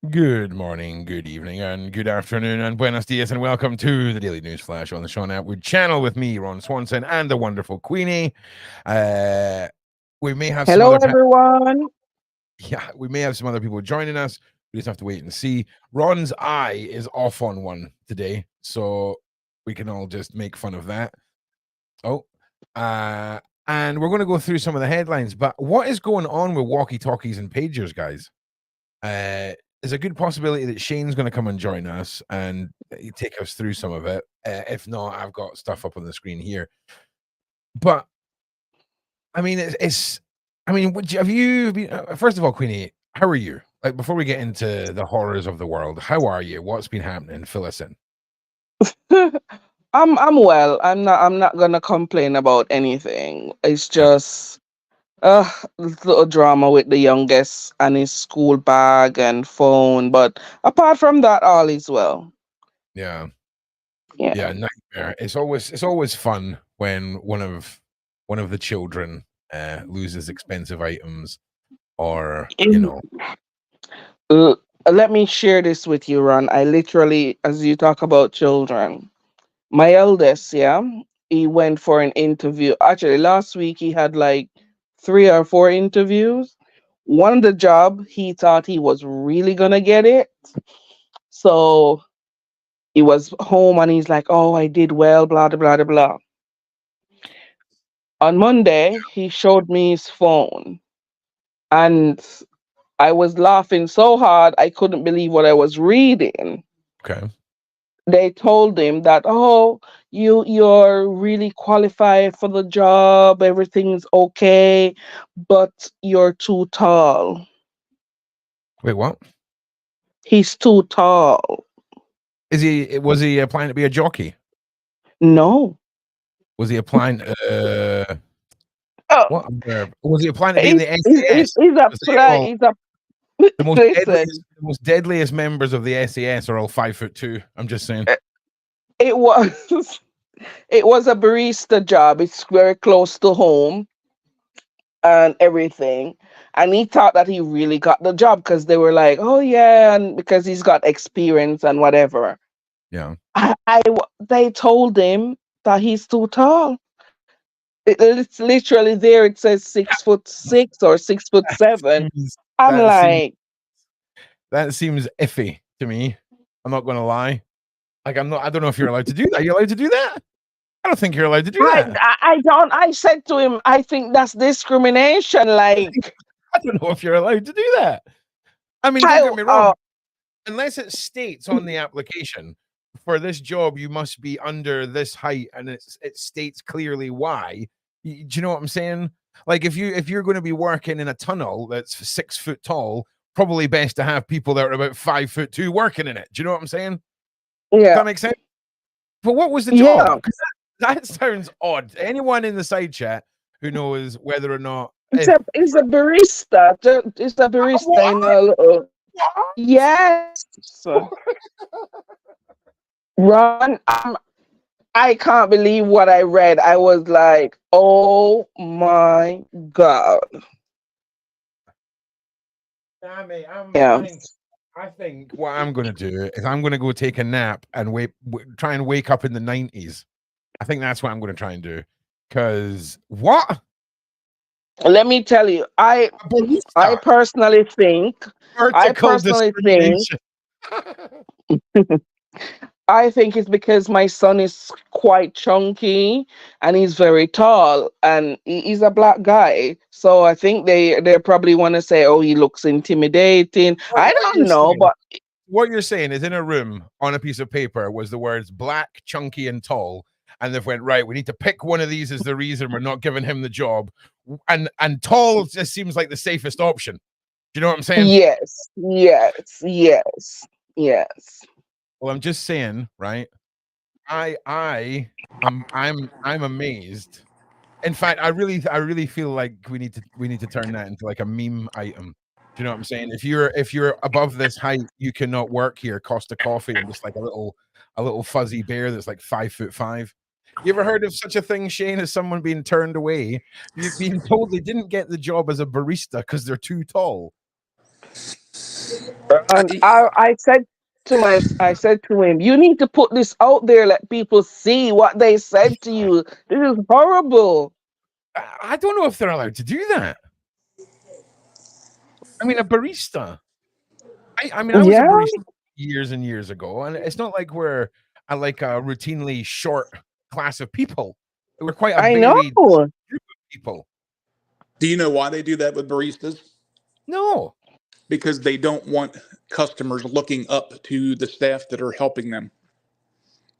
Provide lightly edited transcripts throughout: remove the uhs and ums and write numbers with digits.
Good morning, good evening, and good afternoon, and buenos dias, and welcome to the Daily News Flash on the Sean Atwood channel with me, Ron Swanson, and the wonderful Queenie. We may have some Hello, other, everyone. we may have some other people joining us. We just have to wait and see. Ron's eye is off on one today, so we can all just make fun of that. Oh, and we're going to go through some of the headlines. But what is going on with walkie-talkies and pagers, guys? There's a good possibility that Shane's going to come and join us and take us through some of it. If not, I've got stuff up on the screen here. But I mean, have you been? First of all, Queenie, how are you? Like before we get into the horrors of the world, how are you? What's been happening? Fill us in. I'm well. I'm not gonna complain about anything. It's Yeah, just little drama with the youngest and his school bag and phone. But apart from that, all is well. yeah, Yeah. yeah. Nightmare. It's always fun when one of the children loses expensive items, or In- l- Let me share this with you, Ron. I literally, as you talk about children, my eldest, yeah, he went for an interview. Actually, last week he had like 3 or 4 interviews. One of the job he thought he was really gonna get it. So he was home and he's like, "Oh, I did well, blah blah blah blah blah." On Monday, he showed me his phone, and I was laughing so hard I couldn't believe what I was reading. okay. They told him that, "Oh, you're really qualified for the job, everything's okay, but you're too tall." Wait, what? He's too tall. Was he applying to be a jockey? No. Was he applying Oh, what verb? Was he applying to be in he's the he's, SAS? he's a Because they fly. all He's a the most listen. deadliest the most deadliest members of the SAS are all 5'2". I'm just saying. It was it was a barista job. It's very close to home and everything. And he thought that he really got the job because they were like, "Oh yeah," and because he's got experience and whatever. Yeah. They told him that he's too tall. It's literally there. It says 6'6" or 6'7". Seems I'm that seems like, that seems iffy to me. I'm not gonna lie. Like I don't know if you're allowed to do that. Are you allowed to do that? I don't think you're allowed to do that. I don't. I said to him, I think that's discrimination. Like, I don't know if you're allowed to do that. I mean, don't I get me wrong. Unless it states on the application for this job you must be under this height and it states clearly why. Do you know what I'm saying? Like if you're going to be working in a tunnel that's 6 foot tall, probably best to have people that are about 5'2" working in it. Do you know what I'm saying? Does yeah, that make sense? But what was the job? yeah. Because that sounds odd. Anyone in the side chat who knows whether or not It's a barista. It's a barista what? in a little. What? Yes, Ron. I can't believe what I read. I was like, oh my god. Nah, mate, Yeah. I think what I'm gonna do is I'm gonna go take a nap and try and wake up in the 90s. I think that's what I'm gonna try and do. Cause what? Let me tell you, A I barista, personally think, I vertical personally think discrimination. I think it's because my son is quite chunky and he's very tall and he's a black guy. So I think they probably want to say, "Oh, he looks intimidating." What, I what don't you're know, saying? but What you're saying is in a room on a piece of paper was the words black, chunky, and tall, and they've went right. We need to pick one of these as the reason we're not giving him the job, and tall just seems like the safest option. Do you know what I'm saying? yes, yes, yes, yes. Well, I'm just saying, right? I'm amazed. In fact, I really feel like we need to turn that into like a meme item. Do you know what I'm saying? If you're above this height, you cannot work here. Cost of coffee and just like a little fuzzy bear that's like 5'5". You ever heard of such a thing, Shane, as someone being turned away, being told they didn't get the job as a barista because they're too tall? And I said to him, you need to put this out there, let people see what they said to you. This is horrible. I don't know if they're allowed to do that. I mean, a barista. I was a Yeah, barista years and years ago, and it's not like we're like a routinely short class of people. We're quite a I know. varied group of people. Do you know why they do that with baristas? No. Because they don't want customers looking up to the staff that are helping them.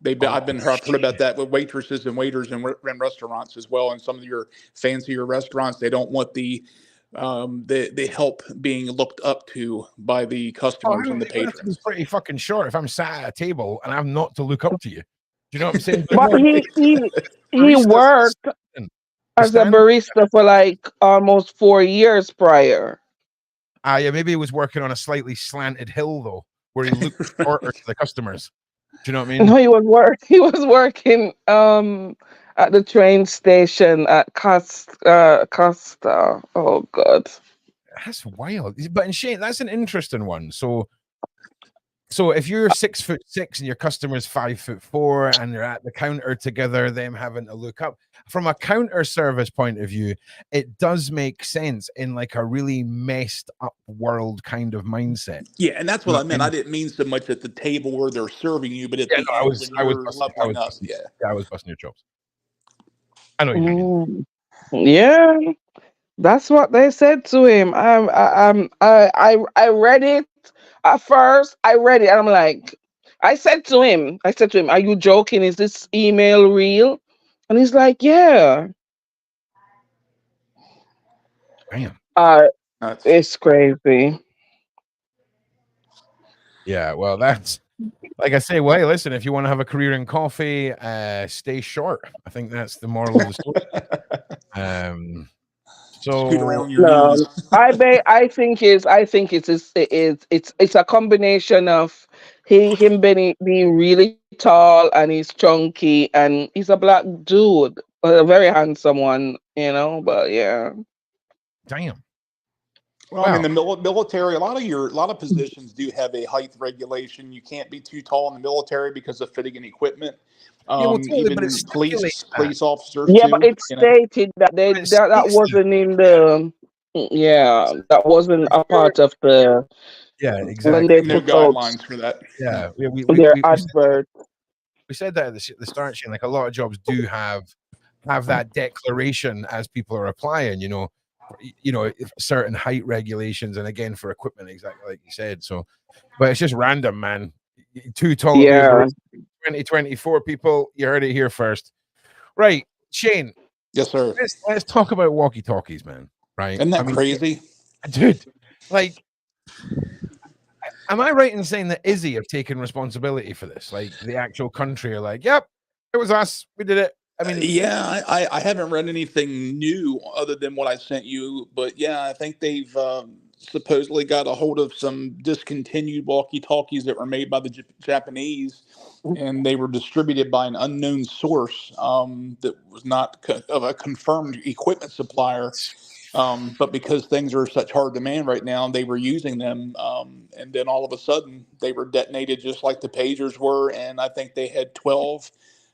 I've heard about that with waitresses and waiters in restaurants as well. And some of your fancier restaurants, they don't want the help being looked up to by the customers and the patrons. Have to be pretty fucking short if I'm sat at a table and I'm not to look up to you. Do you know what I'm saying? But he worked as a barista for like almost 4 years prior. Yeah, maybe he was working on a slightly slanted hill though, where he looked shorter to the customers. Do you know what I mean? No, he was working at the train station at Costa. Oh God. That's wild. But in Shane, that's an interesting one. So if you're 6'6" and your customer's 5'4" and they're at the counter together, them having to look up from a counter service point of view, it does make sense in like a really messed up world kind of mindset. Yeah, and that's what I meant. I didn't mean so much at the table where they're serving you, but at the end I was busting your chops. I know you did. Yeah, that's what they said to him. I read it at first. I read it and I'm like, I said to him, are you joking? Is this email real? And he's like, yeah. Damn. It's crazy. Yeah, well, that's like I say. Well, hey, listen, if you want to have a career in coffee, stay short. I think that's the moral of the story. So no, I think it's a combination of him being really tall and he's chunky and he's a black dude, a very handsome one, But yeah. Damn. Well, I mean, the military, a lot of positions do have a height regulation. You can't be too tall in the military because of fitting in equipment. Even but it's police officers. Yeah, too, but it stated that that wasn't in the. Yeah, that wasn't a part of the. Yeah, exactly. When they no put guidelines for that. Yeah, their advert. We said that at the start, Shane. Like a lot of jobs do have that declaration as people are applying. Certain height regulations, and again for equipment, exactly like you said. So, but it's just random, man. Too tall. Yeah. 2024 people, you heard it here first. Right, Shane. Yes, sir. Let's talk about walkie-talkies, man. Right? Isn't that crazy? Dude, like, am I right in saying that Izzy have taken responsibility for this? Like, the actual country are like, yep, it was us. We did it. I mean, yeah, I haven't read anything new other than what I sent you, but yeah, I think they've supposedly got a hold of some discontinued walkie-talkies that were made by the Japanese, and they were distributed by an unknown source that was not of a confirmed equipment supplier. But because things are such hard demand right now, they were using them, and then all of a sudden they were detonated just like the pagers were, and I think they had 12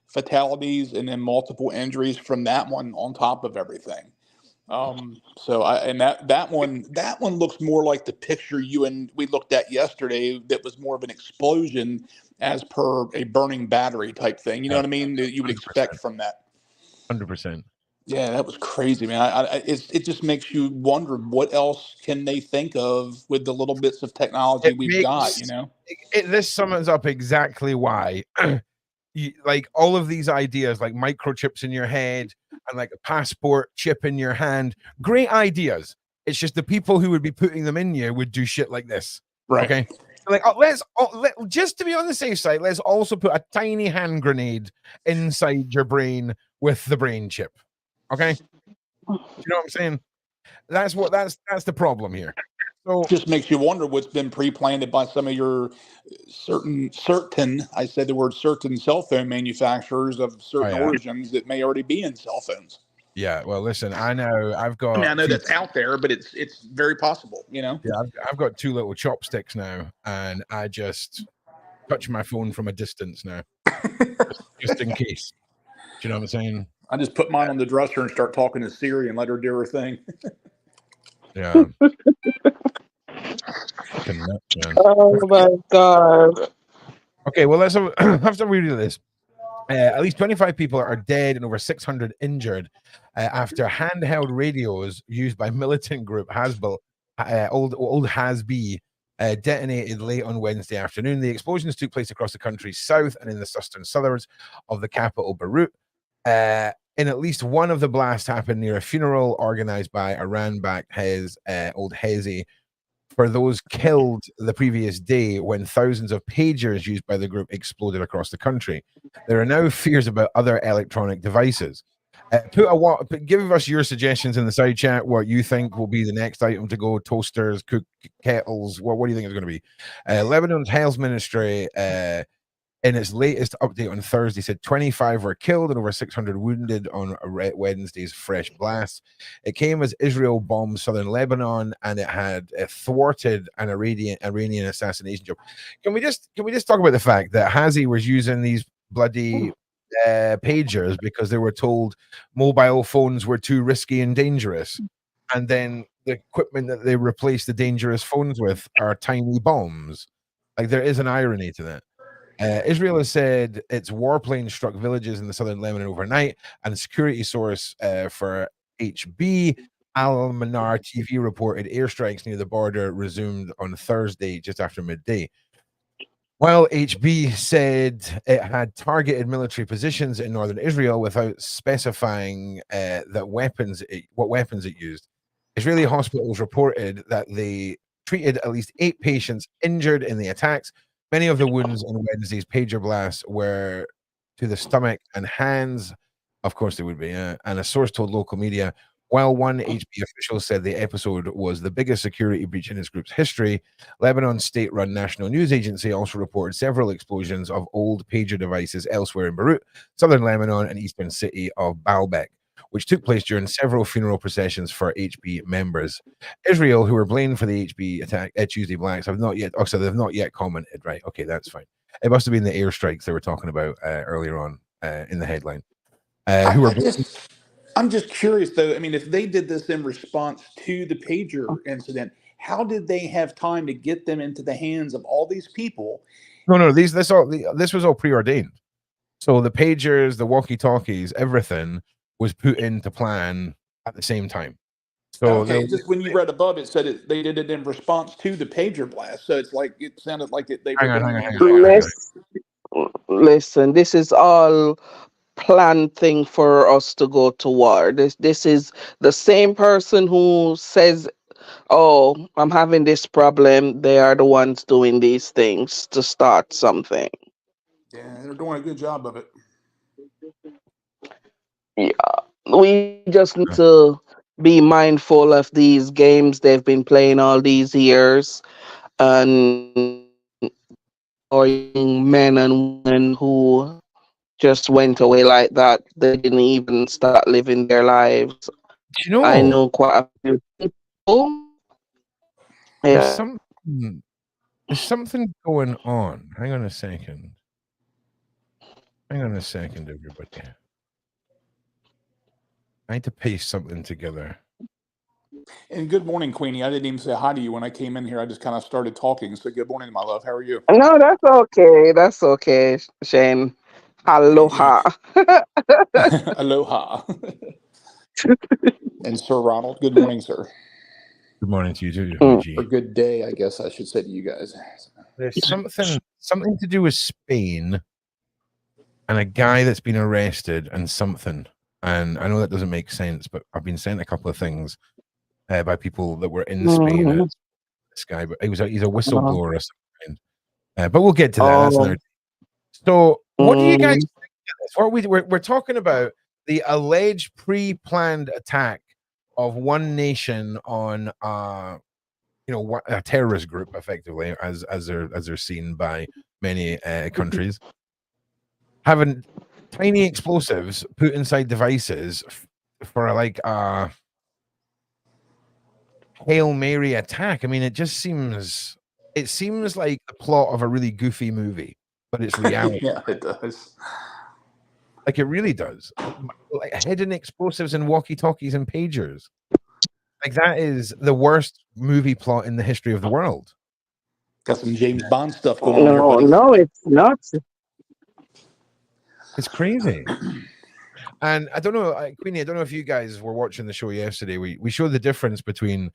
fatalities and then multiple injuries from that one on top of everything. That one looks more like the picture you and we looked at yesterday. That was more of an explosion as per a burning battery type thing. You know what I mean? That you would 100%. Expect from that. 100%. Yeah, that was crazy, man. It just makes you wonder what else can they think of with the little bits of technology we've got. This sums up exactly why. Like all of these ideas, like microchips in your head and like a passport chip in your hand, great ideas. It's just the people who would be putting them in you would do shit like this. Right. Okay. Like, just to be on the safe side, let's also put a tiny hand grenade inside your brain with the brain chip. Okay. You know what I'm saying? That's the problem here. So just makes you wonder what's been pre-planted by some of your certain I said the word certain cell phone manufacturers of certain origins that may already be in cell phones. Yeah, well, listen, I know I've got. I mean, I know two- that's out there, but it's very possible. Yeah, I've got 2 little chopsticks now, and I just touch my phone from a distance now, just in case. Do you know what I'm saying? I just put mine on the dresser and start talking to Siri and let her do her thing. Yeah. Fucking nuts, man. Oh my God. Okay, well, let's have some read of this. At least 25 people are dead and over 600 injured after handheld radios used by militant group Hasbel, old Hasb, detonated late on Wednesday afternoon. The explosions took place across the country's south and in the southern suburbs of the capital, Beirut. In at least one of the blasts happened near a funeral organized by Iran-backed old Hezi, for those killed the previous day when thousands of pagers used by the group exploded across the country. There are now fears about other electronic devices. Give us your suggestions in the side chat. What you think will be the next item to go? Toasters, kettles. What do you think is going to be? Lebanon's health ministry, in its latest update on Thursday, said 25 were killed and over 600 wounded on Wednesday's fresh blast. It came as Israel bombed southern Lebanon, and it had thwarted an Iranian assassination job. Can we just talk about the fact that Hazi was using these bloody pagers because they were told mobile phones were too risky and dangerous, and then the equipment that they replaced the dangerous phones with are tiny bombs? Like, there is an irony to that. Israel has said its warplanes struck villages in the southern Lebanon overnight, and a security source for HB Al Manar TV reported airstrikes near the border resumed on Thursday just after midday. While HB said it had targeted military positions in northern Israel without specifying what weapons it used, Israeli hospitals reported that they treated at least 8 patients injured in the attacks. Many of the wounds in Wednesday's pager blast were to the stomach and hands. Of course, they would be. And a source told local media, while one HB official said the episode was the biggest security breach in its group's history, Lebanon's state-run national news agency also reported several explosions of old pager devices elsewhere in Beirut, southern Lebanon, and eastern city of Baalbek, which took place during several funeral processions for HB members. Israel, who were blamed for the HB attack at Tuesday blacks, they've not yet commented. Right? Okay, that's fine. It must have been the airstrikes they were talking about earlier on in the headline. I'm just curious though. I mean, if they did this in response to the pager incident, how did they have time to get them into the hands of all these people? No, this was all preordained. So the pagers, the walkie-talkies, everything was put into plan at the same time. So okay, just when you read above, it said they did it in response to the pager blast. So it's like it sounded like they were doing it. Listen, this is all planned thing for us to go to war. This is the same person who says, "Oh, I'm having this problem." They are the ones doing these things to start something. Yeah, they're doing a good job of it. Yeah, we just need to be mindful of these games they've been playing all these years, and or young men and women who just went away like that. They didn't even start living their lives. I know quite a few people. There's something going on. Hang on a second, everybody. I need to paste something together. And good morning, Queenie. I didn't even say hi to you when I came in here. I just kind of started talking. So good morning, my love. How are you? No, that's okay. That's okay, Shane. Aloha. Aloha. And Sir Ronald, good morning, sir. Good morning to you too, Or good day, I guess I should say to you guys. There's something to do with Spain and a guy that's been arrested and something. And I know that doesn't make sense, but I've been sent a couple of things by people that were in Spain. This guy, but he's a whistleblower or something. But we'll get to that. That's another. So, what do you guys think of this? We're talking about the alleged pre-planned attack of one nation on a terrorist group, effectively, as they're seen by many countries, having tiny explosives put inside devices for like Hail Mary attack. I mean, it seems like the plot of a really goofy movie, but it's reality. Yeah, it does. Like it really does. Like hidden explosives and walkie-talkies and pagers. Like that is the worst movie plot in the history of the world. Got some James Bond stuff going on there, No, buddy. no, it's not. It's crazy. And I don't know, Queenie, I don't know if you guys were watching the show yesterday. We showed the difference between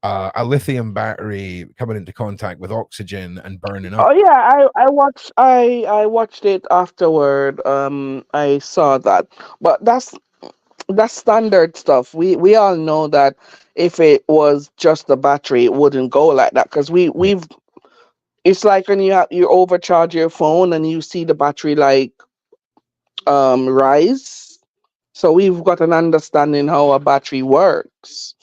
a lithium battery coming into contact with oxygen and burning up. Oh yeah, I watched it afterward. I saw that, but that's standard stuff. We all know that if it was just the battery, it wouldn't go like that because we've. It's like when you overcharge your phone and you see the battery like rise. So we've got an understanding how a battery works.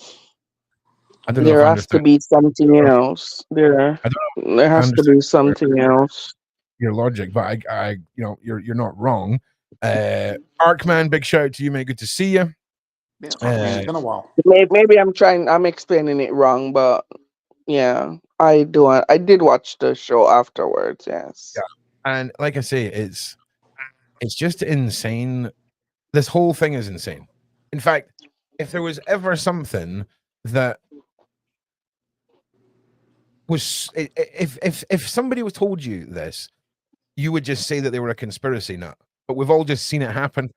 I don't know if There I has to understand. be something else. There I don't know there if I has to understand be something else. your logic, but I you're not wrong. Arkman, big shout out to you, mate. Good to see you. Yeah, man, it's been a while. Maybe I'm explaining it wrong, but yeah, I do. I did watch the show afterwards. Yes. Yeah. And like I say, it's just insane. This whole thing is insane. In fact, if there was ever something that was if somebody was told you this, you would just say that they were a conspiracy nut. But we've all just seen it happen.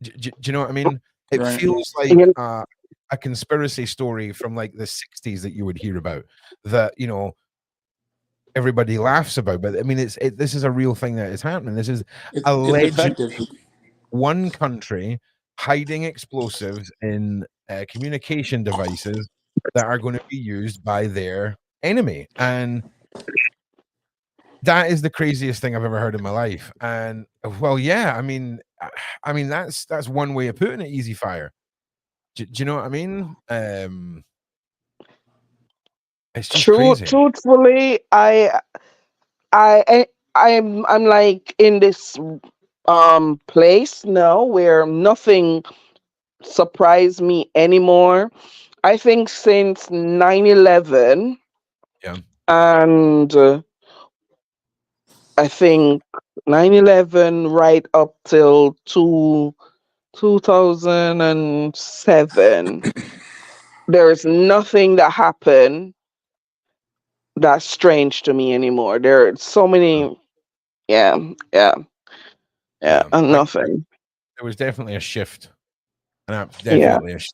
Do you know what I mean? It Right. feels like Yeah. a conspiracy story from like the 60s that you would hear about that, everybody laughs about. But I mean, this is a real thing that is happening. This is It's allegedly effective. one country hiding explosives in communication devices that are going to be used by their enemy. And that is the craziest thing I've ever heard in my life. And well, yeah, I mean that's one way of putting it. Easy fire. Do you know what I mean? It's just crazy. Truthfully, I'm like in this place now where nothing surprised me anymore. I think since 9/11 Yeah. and I think 9/11 right up till 2007, there is nothing that happened that's strange to me anymore. There are so many, yeah, yeah, Yeah. nothing. There was definitely a shift. And Yeah, definitely a shift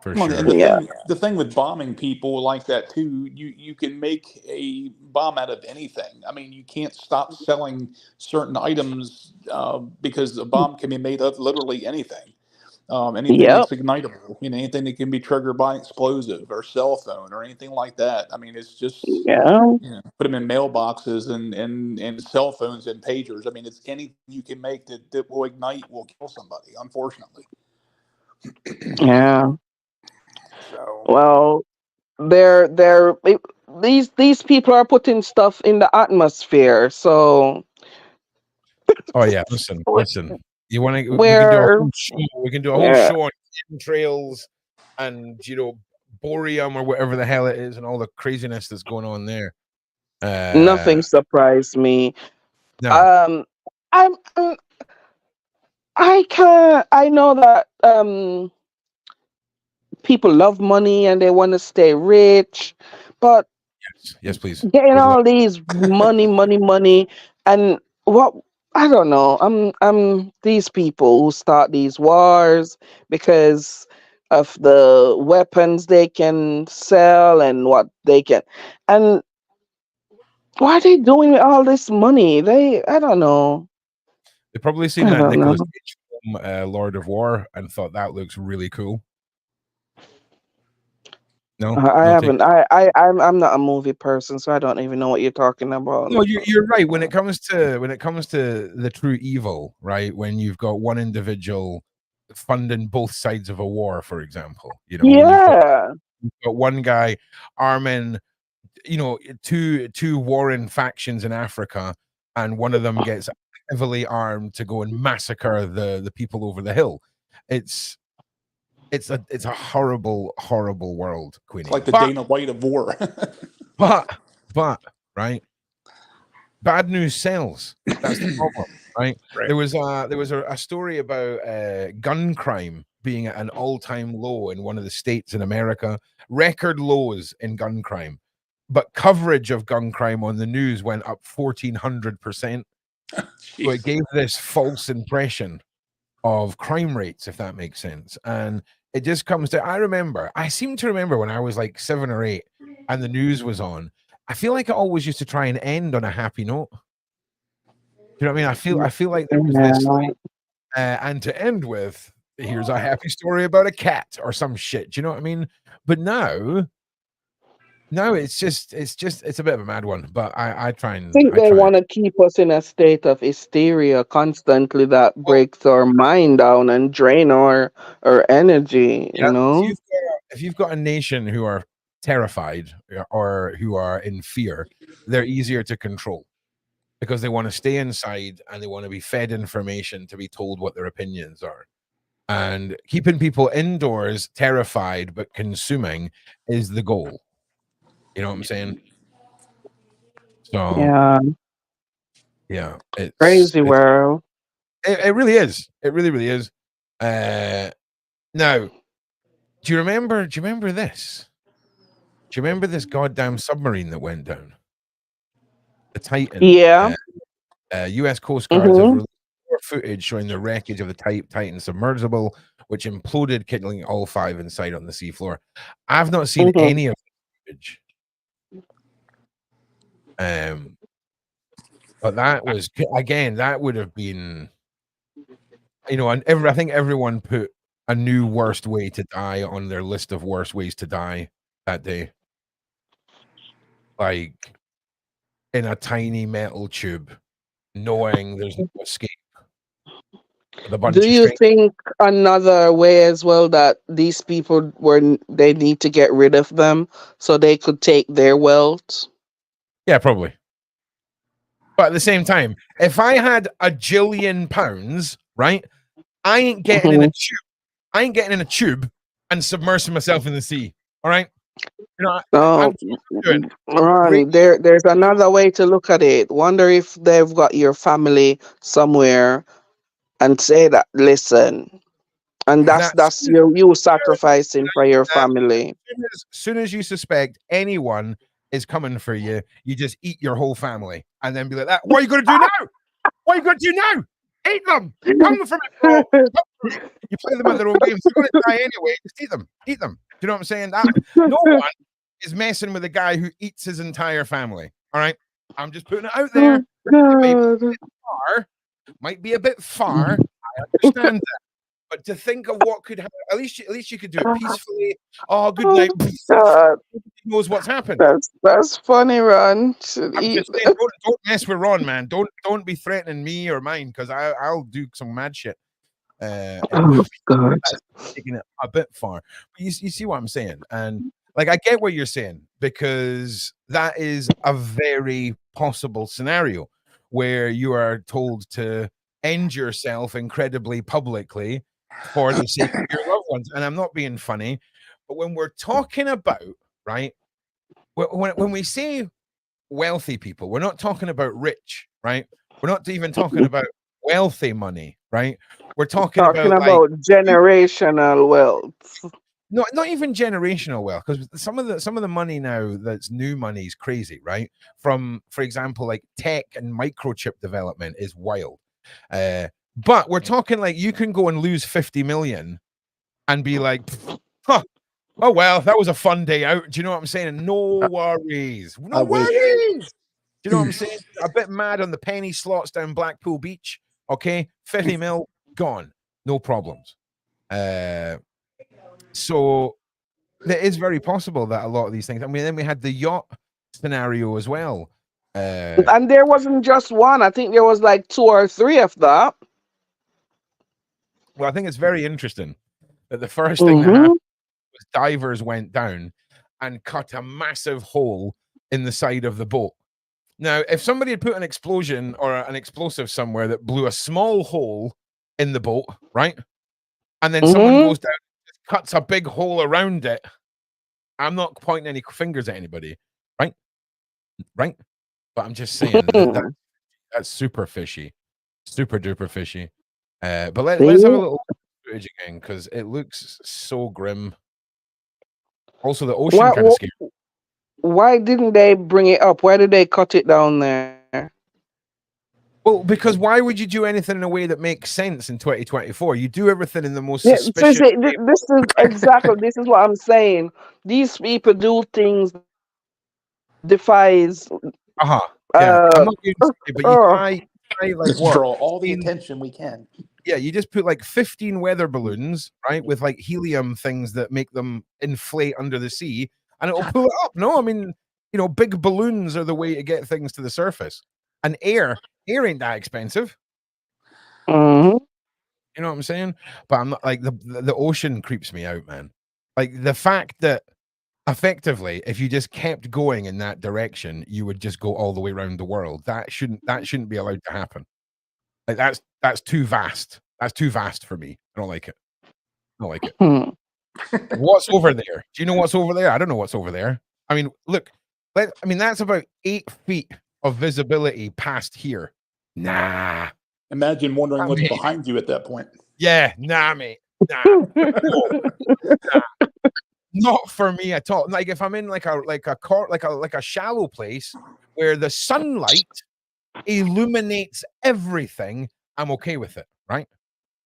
for Well, sure. and the yeah, thing with bombing people like that too, you can make a bomb out of anything. I mean, you can't stop selling certain items because a bomb can be made of literally anything. Anything yep, that's ignitable, anything that can be triggered by explosive or cell phone or anything like that. I mean, it's just yeah, put them in mailboxes and cell phones and pagers. I mean, it's anything you can make that will ignite will kill somebody. Unfortunately, yeah. so Well, these people are putting stuff in the atmosphere. So Oh yeah, listen. You want to? We can do a where, whole show. We can do a whole yeah, show on chemtrails and borium or whatever the hell it is, and all the craziness that's going on there. nothing surprised me. No, Um, I'm, I can I know that people love money and they want to stay rich, but yes, please. getting We'd love. all these money, and what I don't know. I'm these people who start these wars because of the weapons they can sell and what they can, and what are they doing with all this money? I don't know. They probably seen I that don't know. Nicolas Cage film, Lord of War, and thought that looks really cool. I No take. haven't. I'm not a movie person, so I don't even know what you're talking about. No, you're right. When it comes to the true evil, right? When you've got one individual funding both sides of a war, for example, when you've got Yeah, one guy arming, two warring factions in Africa, and one of them gets heavily armed to go and massacre the people over the hill. It's it's a horrible, horrible world, Queenie. It's like the Dana White of war. but right, bad news sells. That's the problem, right? Right. There was a story about gun crime being at an all-time low in one of the states in America, record lows in gun crime, but coverage of gun crime on the news went up 1,400%. So it gave this false impression of crime rates, if that makes sense. And it just comes to, I seem to remember when I was like 7 or 8 and the news was on, I feel like it always used to try and end on a happy note. Do you know what I mean? I feel like there was this, and to end with, here's a happy story about a cat or some shit. Do you know what I mean? But now it's a bit of a mad one. But I think they want to keep us in a state of hysteria constantly that breaks our mind down and drain our energy, you know? If you've got a nation who are terrified or who are in fear, they're easier to control because they want to stay inside and they want to be fed information to be told what their opinions are. And keeping people indoors terrified but consuming is the goal. You know what I'm saying? So yeah, it's crazy world. It really is. It really, really is. Now, do you remember this? Do you remember this goddamn submarine that went down? The Titan. Yeah. U.S. Coast Guards have released more footage showing the wreckage of the Titan submersible, which imploded, killing all 5 inside on the seafloor. I've not seen any of the footage. But that was, again, that would have been, you know, and I think everyone put a new worst way to die on their list of worst ways to die that day. Like in a tiny metal tube, knowing there's no escape. Do you think another way as well that these people they need to get rid of them so they could take their wealth? Yeah, probably. But at the same time, if I had £1 jillion, right, I ain't getting in a tube. I ain't getting in a tube and submersing myself in the sea. All right. You know, Ron, there's another way to look at it. Wonder if they've got your family somewhere and say that, listen, and that's you sacrificing for your family. As soon as you suspect anyone is coming for you, you just eat your whole family and then be like, "That what are you going to do now? What are you going to do now? Eat them! Come from it, bro! You play them at their own games. They're going to die anyway. Just eat them. Eat them. Do you know what I'm saying? That no one is messing with a guy who eats his entire family. All right, I'm just putting it out there. Might be a bit far. I understand that. But to think of what could happen, at least you could do it peacefully. Oh, good night. He knows what's happened. That's funny, Ron. I'm just saying, don't mess with Ron, man. Don't be threatening me or mine because I'll do some mad shit. Oh God, taking it a bit far. But you see what I'm saying, and like I get what you're saying because that is a very possible scenario where you are told to end yourself incredibly publicly for the sake of your loved ones. And I'm not being funny, but when we're talking about, right, when we say wealthy people, we're not talking about rich, right? We're not even talking about wealthy money, right? We're talking about like, generational wealth. No, not even generational wealth, because some of the money now that's new money is crazy, right? From, for example, like tech and microchip development is wild. But we're talking like you can go and lose 50 million and be like, huh, oh well, that was a fun day out. Do you know what I'm saying? No worries. No worries. Do you know what I'm saying? A bit mad on the penny slots down Blackpool Beach. Okay, 50 mil gone. No problems. So it is very possible that a lot of these things. I mean, then we had the yacht scenario as well. And there wasn't just one. I think there was like 2 or 3 of that. Well, I think it's very interesting that the first thing that happened was divers went down and cut a massive hole in the side of the boat. Now, if somebody had put an explosion or an explosive somewhere that blew a small hole in the boat, right? And then someone goes down and just cuts a big hole around it. I'm not pointing any fingers at anybody, right? Right? But I'm just saying that's super fishy, super duper fishy. But let's have a little footage again because it looks so grim. Also, the ocean kind of scary. Why didn't they bring it up? Why did they cut it down there? Well, because why would you do anything in a way that makes sense in 2024? You do everything in the most Yeah, suspicious. this is exactly this is what I'm saying. These people do things defies. Yeah, I'm not being silly, but you try like Just what? draw all the attention we can. Yeah, you just put like 15 weather balloons, right, with like helium things that make them inflate under the sea, and it'll pull it up. No, I mean, big balloons are the way to get things to the surface. And air ain't that expensive. Mm-hmm. You know what I'm saying? But I'm not like the ocean creeps me out, man. Like the fact that effectively, if you just kept going in that direction, you would just go all the way around the world. That shouldn't be allowed to happen. Like that's too vast. That's too vast for me. I don't like it. I don't like it. What's over there? Do you know what's over there? I don't know what's over there. I mean, look. That's about 8 feet of visibility past here. Nah. Imagine wondering what's behind you at that point. Yeah, nah, mate. Nah. Nah. Not for me at all. Like if I'm in like a shallow place where the sunlight illuminates everything, I'm okay with it, right?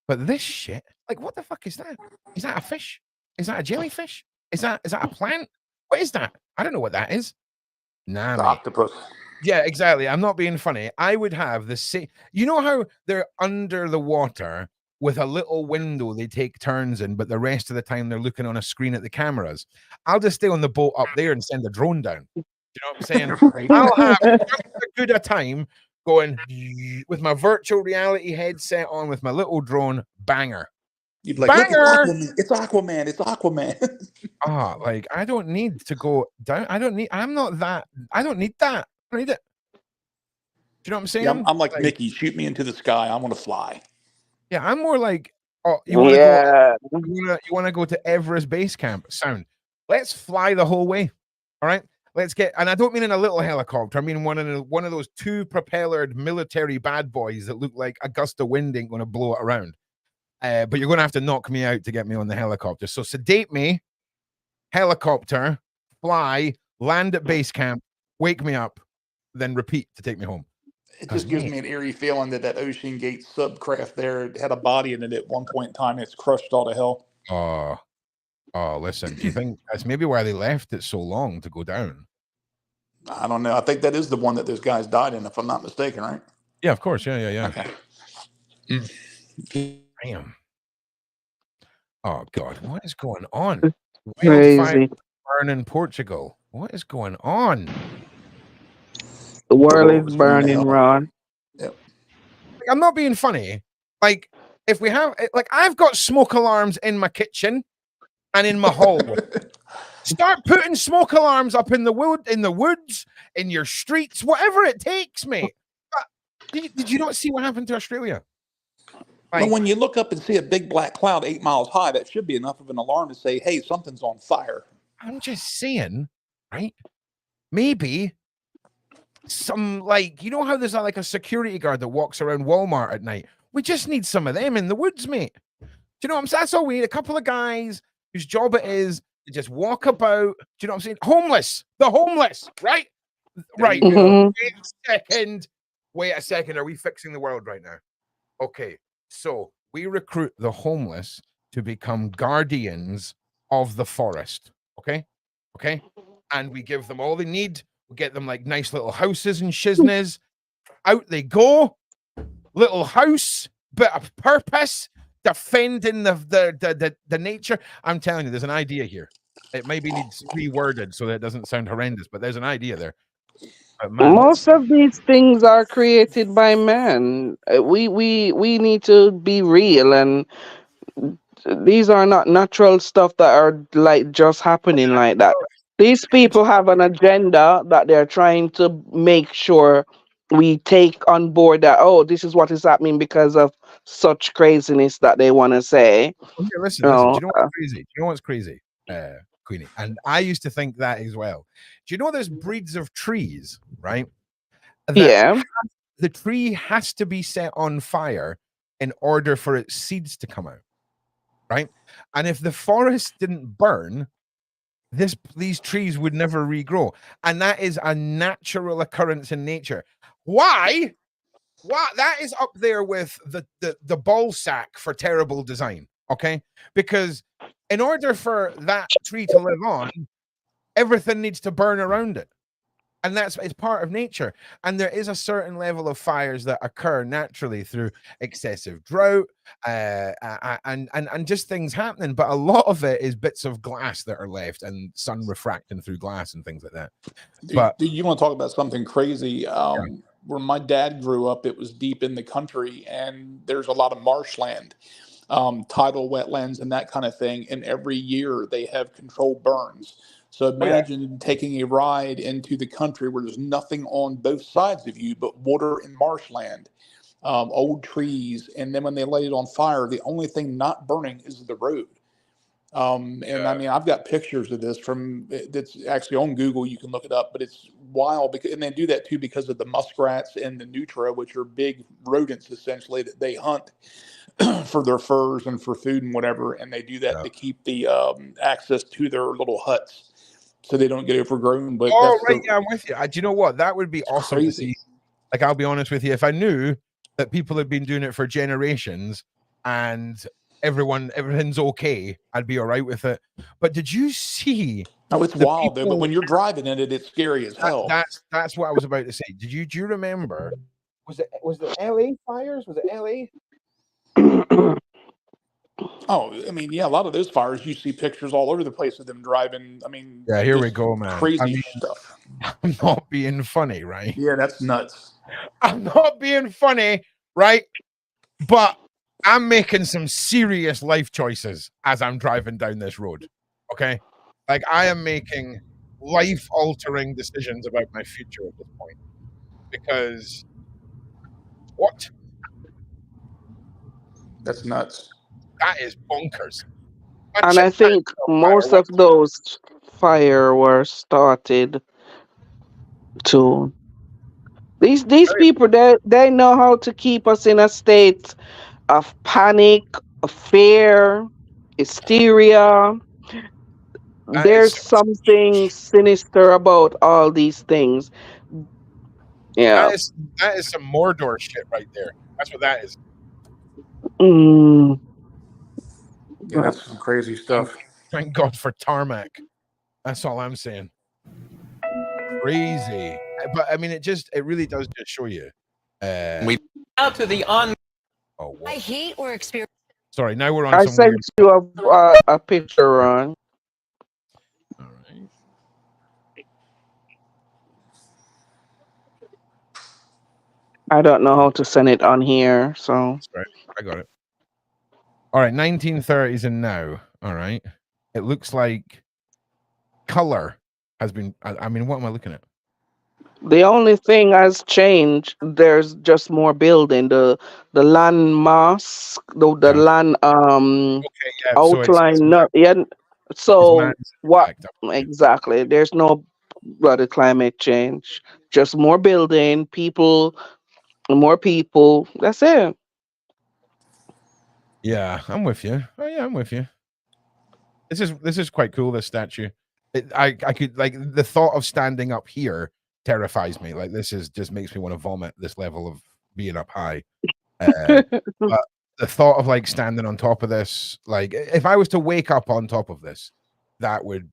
But this shit, like what the fuck is that? Is that a fish? Is that a jellyfish? Is that a plant? What is that? I don't know what that is. Nah, mate. Octopus. Yeah, exactly. I'm not being funny. I would have the same. You know how they're under the water with a little window they take turns in, but the rest of the time they're looking on a screen at the cameras. I'll just stay on the boat up there and send a drone down. You know what I'm saying? I'll have just as good a time going with my virtual reality headset on with my little drone. Banger. You'd be like, banger. It's Aquaman. It's Aquaman. Like I don't need to go down. I don't need that. I don't need it. Do you know what I'm saying? Yeah, I'm like Mickey, shoot me into the sky. I want to fly. Yeah, I'm more like, you want to go? You want to go to Everest Base Camp? Sound. Let's fly the whole way. All right. Let's get, and I don't mean in a little helicopter. I mean one of those 2-propellered military bad boys that look like a gust of wind ain't going to blow it around. But you're going to have to knock me out to get me on the helicopter. So sedate me, helicopter, fly, land at base camp, wake me up, then repeat to take me home. It just gives me an eerie feeling that Ocean Gate subcraft there had a body in it at one point in time. It's crushed all to hell. Oh, listen, do you think that's maybe why they left it so long to go down? I don't know. I think that is the one that those guys died in, if I'm not mistaken, right? Yeah, of course. Yeah. Okay. Damn. Oh, God. What is going on? Crazy. Burn in Portugal. What is going on? The world is burning, Ron. Yep. I'm not being funny. Like, if we have, like, I've got smoke alarms in my kitchen and in my hallway. Start putting smoke alarms up in the woods, in your streets, whatever it takes, mate. Did you not see what happened to Australia? Like, well, when you look up and see a big black cloud 8 miles high, that should be enough of an alarm to say, hey, something's on fire. I'm just saying, right? Maybe some, like, you know how there's like a security guard that walks around Walmart at night? We just need some of them in the woods, mate. Do you know what I'm saying? That's all we need. A couple of guys whose job it is to just walk about. Do you know what I'm saying? Homeless. The homeless, right? Right. Mm-hmm. Wait a second. Are we fixing the world right now? Okay. So we recruit the homeless to become guardians of the forest. Okay. And we give them all they need. We get them like nice little houses and shiznes. Out they go. Little house, bit of purpose, defending the nature. I'm telling you, there's an idea here. It maybe needs reworded so that it doesn't sound horrendous, but there's an idea there. Most of these things are created by man. We need to be real, and these are not natural stuff that are like just happening like that. These people have an agenda that they're trying to make sure we take on board that, oh, this is what is happening because of such craziness that they want to say. Okay, listen. You Do know, you know what's crazy? Do you know what's crazy, Queenie? And I used to think that as well. Do you know there's breeds of trees, right? That yeah, the tree has to be set on fire in order for its seeds to come out, right? And if the forest didn't burn, these trees would never regrow, and that is a natural occurrence in nature. Why? Why? That is up there with the ball sack for terrible design. Okay, because in order for that tree to live on, everything needs to burn around it, and it's part of nature. And there is a certain level of fires that occur naturally through excessive drought, and just things happening. But a lot of it is bits of glass that are left and sun refracting through glass and things like that. But Do you want to talk about something crazy? yeah, Where my dad grew up, it was deep in the country, and there's a lot of marshland, tidal wetlands, and that kind of thing. And every year they have controlled burns. So oh yeah, imagine taking a ride into the country where there's nothing on both sides of you but water and marshland, old trees, and then when they light it on fire, the only thing not burning is the road. And I yeah. mean, I've got pictures of this from that's actually on Google. You can look it up, but it's wild because, and they do that too because of the muskrats and the nutria, which are big rodents essentially that they hunt for their furs and for food and whatever. And they do that Yeah. to keep the access to their little huts so they don't get overgrown. But Oh, that's right. the Yeah, I'm with you. Do you know what? That would be it's awesome to crazy. see. Like, I'll be honest with you. If I knew that people had been doing it for generations and everything's okay, I'd be all right with it. But did you see Oh, it's the wild though. But people? when you're driving in it, it's scary as hell. That's what I was about to say. Do you remember? Was it LA fires? Was it LA? Oh, I mean, yeah, a lot of those fires, you see pictures all over the place of them driving. I mean, Yeah, here we just go, man. I crazy mean, stuff. I'm not being funny, right? Yeah, that's nuts. I'm not being funny, right? But I'm making some serious life choices as I'm driving down this road. Okay. Like, I am making life altering decisions about my future at this point because what? That's nuts. That is bonkers. and I think Fire. most What? of those fire were started to these people, they know how to keep us in a state of panic, of fear, hysteria. That is There's some something sinister about all these things. that Yeah. is that is some Mordor shit right there. That's what that is. Mm, Yeah, that's some crazy Thank, stuff. thank God for tarmac. That's all I'm saying. Crazy. But I mean, it really does just show you. We out to the on. Oh, I what? hate or experience. Sorry. Now we're on I some sent weird. you a picture, Ron. All right. I don't know how to send it on here, so Sorry, I got it. All right, 1930s and now. All right. It looks like color has been. I mean, what am I looking at? the only thing has changed. There's just more building. The land mass, the Yeah. land Okay. Yeah. So it's outline. Not yeah. it's So man's what effect. exactly? There's no bloody climate change. Just more building, people, more people. That's it. Yeah, I'm with you. Oh yeah, I'm with you. This is quite cool. This statue. I could like the thought of standing up here terrifies me. Like this is just makes me want to vomit. This level of being up high. But the thought of like standing on top of this, like if I was to wake up on top of this, that would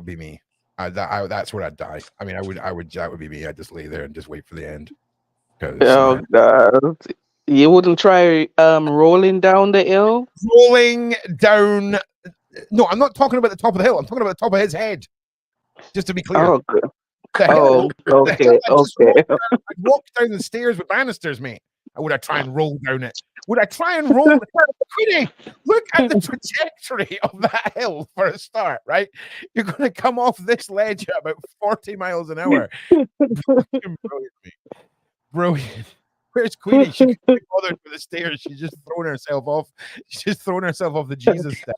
be me. That's where I'd die. I mean, that would be me. I'd just lay there and just wait for the end. Because Oh God. You wouldn't try rolling down the hill? rolling down. No, I'm not talking about the top of the hill. I'm talking about the top of his head. Just to be clear, Oh, good. the hill, Oh, the hill. okay, okay. I'd walk down the stairs with banisters, mate. Or would I try and roll down it? Would I try and roll? Queenie, look at the trajectory of that hill for a start, right? You're going to come off this ledge at about 40 miles an hour. Fucking brilliant, mate. Brilliant. Where's Queenie? She can't be bothered with the stairs. She's just throwing herself off. She's just throwing herself off the Jesus step.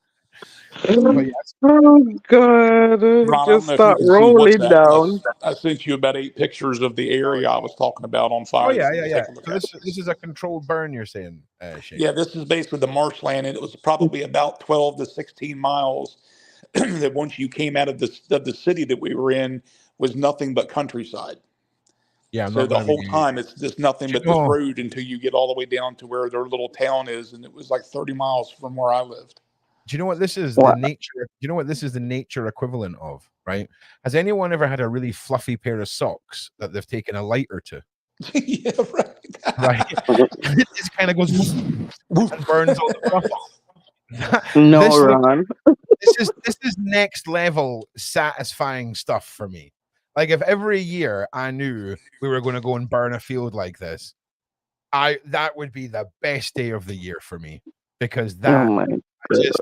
But yes. Oh God! Ron, I don't Just know if you start can see rolling WhatsApp, but down. I sent you about 8 pictures of the area I was talking about on Oh fire. yeah, If you yeah, can yeah. take a look So at this is a controlled burn, you're saying, Shane? Yeah, this is basically the marshland, and it was probably about 12 to 16 miles that once you came out of the city that we were in was nothing but countryside. Yeah, I'm So not the going to whole be. time it's just nothing Do you but this know? road until you get all the way down to where their little town is, and it was like 30 miles from where I lived. Do you know what this is? Wow. The nature. Do you know what this is the nature equivalent of? Right? Has anyone ever had a really fluffy pair of socks that they've taken a lighter to? Yeah, right. Right? It just kind of goes and burns all the fluff off. No, This looks Ron. this is next level satisfying stuff for me. Like if every year I knew we were going to go and burn a field like this, that would be the best day of the year for me because Oh that my just.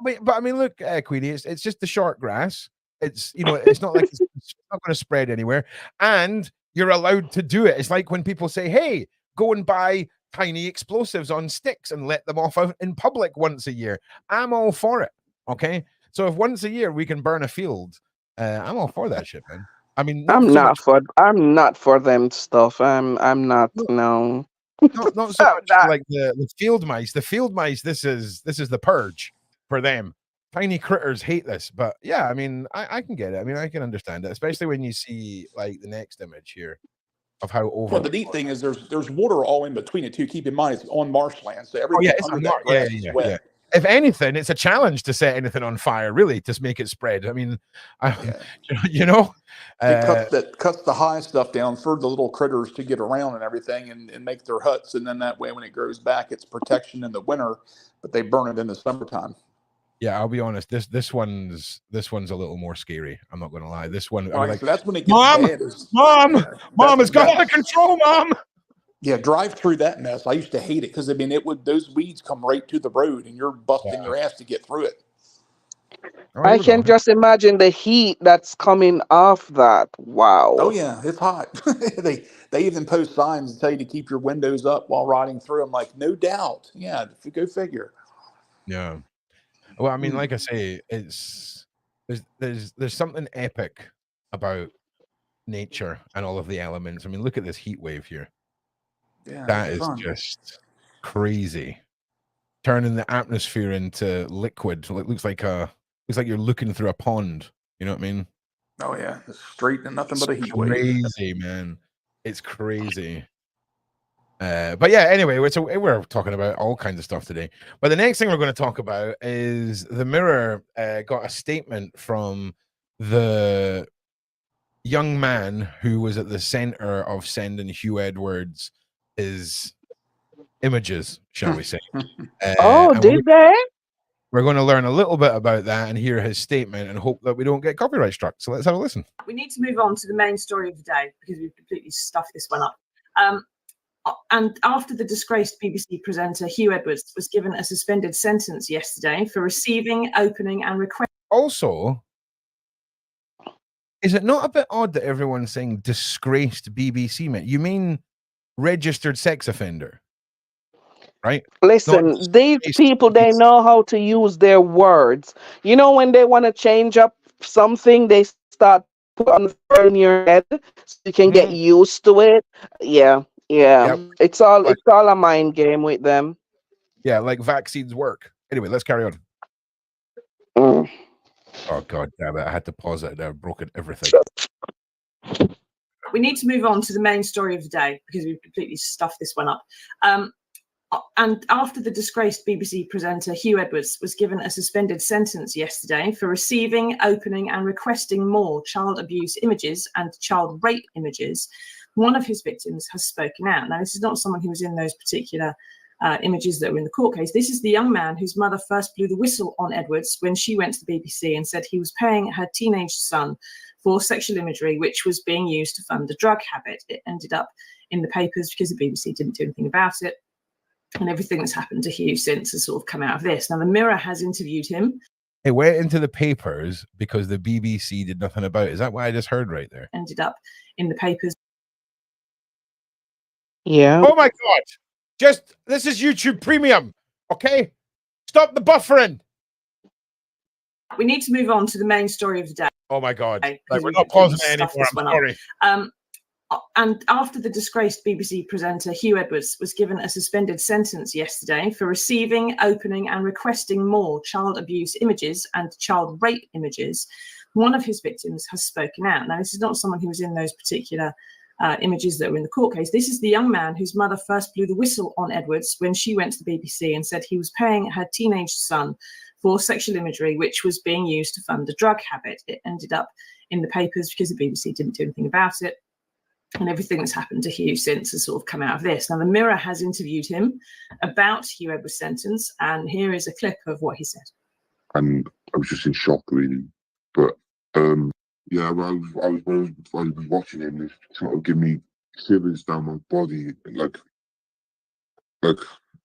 But I mean, look, Queenie, it's just the short grass. It's it's not like it's not going to spread anywhere, and you're allowed to do it. It's like when people say, "Hey, go and buy tiny explosives on sticks and let them off out in public once a year." I'm all for it. Okay, so if once a year we can burn a field, I'm all for that shit, man. I mean, not I'm so not much, for them stuff. I'm not. No. not so Stop much that. like the field mice. The field mice. This is the purge for them. Tiny critters hate this, but yeah, I mean, I can get it. I mean, I can understand it, especially when you see like the next image here of how over. Well, the neat thing is there's water all in between it too. Keep in mind it's on marshland, so Oh yeah, everything it's a under mark. that grass Yeah, is yeah, wet. yeah. If anything, it's a challenge to set anything on fire, really, to make it spread. I mean, Yeah. uh, It cuts the high stuff down for the little critters to get around and everything and make their huts, and then that way when it grows back it's protection in the winter, but they burn it in the summertime. yeah, I'll be honest. This one's a little more scary. I'm not going to lie. This one, I All mean, right, like, so that's when it gets mom, bad. mom, it's got out of control, mom. Yeah, drive through that mess. I used to hate it because I mean those weeds come right to the road and you're busting your ass to get through it. All right, I here we go. can just imagine the heat that's coming off that. Wow. Oh yeah, it's hot. they even post signs that tell you to keep your windows up while riding through. I'm like, no doubt. Yeah, go figure. Yeah. Well, I mean, like I say, there's something epic about nature and all of the elements. I mean, look at this heat wave here. Yeah, That it's is fun. just crazy. Turning the atmosphere into liquid. So it looks like you're looking through a pond. You know what I mean? Oh yeah, it's straight and nothing but a heat wave. Crazy, man. It's crazy. But yeah, anyway, we're talking about all kinds of stuff today. But the next thing we're going to talk about is the Mirror got a statement from the young man who was at the center of sending Hugh Edwards his images, shall we say. Oh, And did they? we're going to learn a little bit about that and hear his statement and hope that we don't get copyright struck. So let's have a listen. We need to move on to the main story of the day because we've completely stuffed this one up. And after the disgraced BBC presenter Hugh Edwards was given a suspended sentence yesterday for receiving, opening and requesting. Also, is it not a bit odd that everyone's saying disgraced BBC man? You mean registered sex offender, right? Listen, these people, they know how to use their words. You know, when they want to change up something, they start put on in your head so you can get used to it. Yeah. Yep. It's all a mind game with them. Yeah, like vaccines work. Anyway, let's carry on. Mm. Oh god damn it! I had to pause it there. I've broken everything. We need to move on to the main story of the day because we've completely stuffed this one up. And after the disgraced BBC presenter Hugh Edwards was given a suspended sentence yesterday for receiving, opening and requesting more child abuse images and child rape images, one of his victims has spoken out. Now, this is not someone who was in those particular images that were in the court case. This is the young man whose mother first blew the whistle on Edwards when she went to the BBC and said he was paying her teenage son for sexual imagery, which was being used to fund a drug habit. It ended up in the papers because the BBC didn't do anything about it. And everything that's happened to Hugh since has sort of come out of this. Now, the Mirror has interviewed him. It went into the papers because the BBC did nothing about it. Is that what I just heard right there? Ended up in the papers. Yeah. Oh my God. This is YouTube Premium. Okay? Stop the buffering. We need to move on to the main story of the day. Oh my God. Because Like, we're we've not completely pausing it stuffed anymore. this I'm one up. sorry. And after the disgraced BBC presenter Hugh Edwards was given a suspended sentence yesterday for receiving, opening, and requesting more child abuse images and child rape images, one of his victims has spoken out. Now, this is not someone who was in those particular images that were in the court case. This is the young man whose mother first blew the whistle on Edwards when she went to the BBC and said he was paying her teenage son for sexual imagery, which was being used to fund a drug habit. It ended up in the papers because the BBC didn't do anything about it. And everything that's happened to Hugh since has sort of come out of this. Now, the Mirror has interviewed him about Hugh Edwards' sentence, and here is a clip of what he said. And I was just in shock, really. But yeah, when I was watching him, it sort of gave me shivers down my body, like I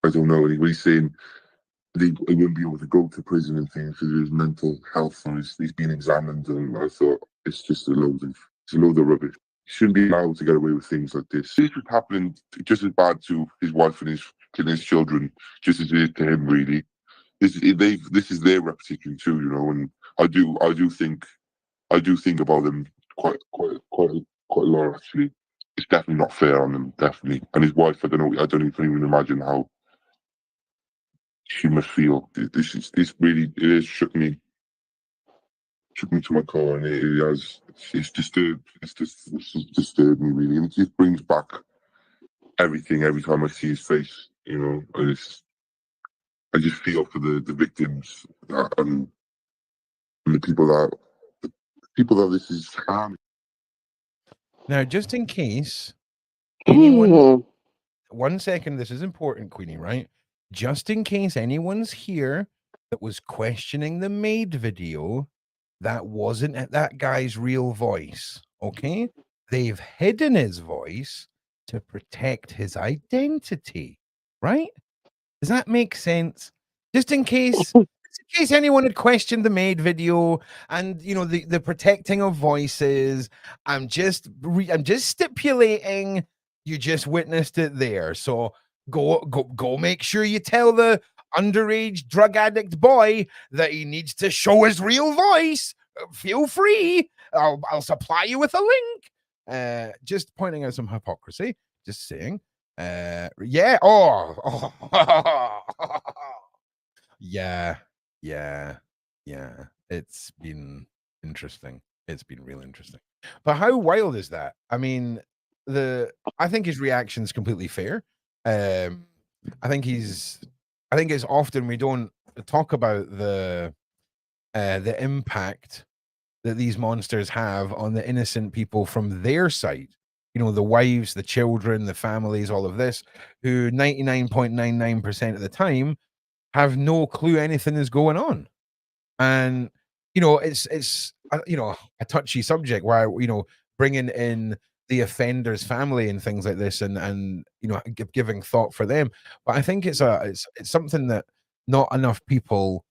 don't know. He's saying he wouldn't be able to go to prison and things because of his mental health, and he's been examined. And I thought it's just a load of rubbish. He shouldn't be allowed to get away with things like this. This was happening just as bad to his wife and his children, just as it is to him, really. This is their reputation too, you know. And I do think about them quite a lot, actually. It's definitely not fair on him, definitely. And his wife, I don't even imagine how she must feel. This really shook me to my core, and it's disturbed me, really. And it just brings back everything every time I see his face, you know. I just feel for the victims and the people that this is harming. Now, just in case anyone, Hmm. 1 second, this is important, Queenie, right? Just in case anyone's here that was questioning the maid video, that wasn't that guy's real voice, okay? They've hidden his voice to protect his identity, right? Does that make sense? Just in case anyone had questioned the maid video and the protecting of voices, I'm just stipulating you just witnessed it there. So go make sure you tell the underage drug addict boy that he needs to show his real voice. Feel free. I'll supply you with a link. Just pointing out some hypocrisy. Just saying. Yeah. Oh. Yeah. It's been interesting. It's been real interesting. But how wild is that? I mean, I think his reaction is completely fair. I think it's often we don't talk about the impact that these monsters have on the innocent people from their side. The wives, the children, the families, all of this, who 99.99% of the time have no clue anything is going on. And it's a touchy subject where bringing in the offender's family and things like this, and giving thought for them. But I think it's something that not enough people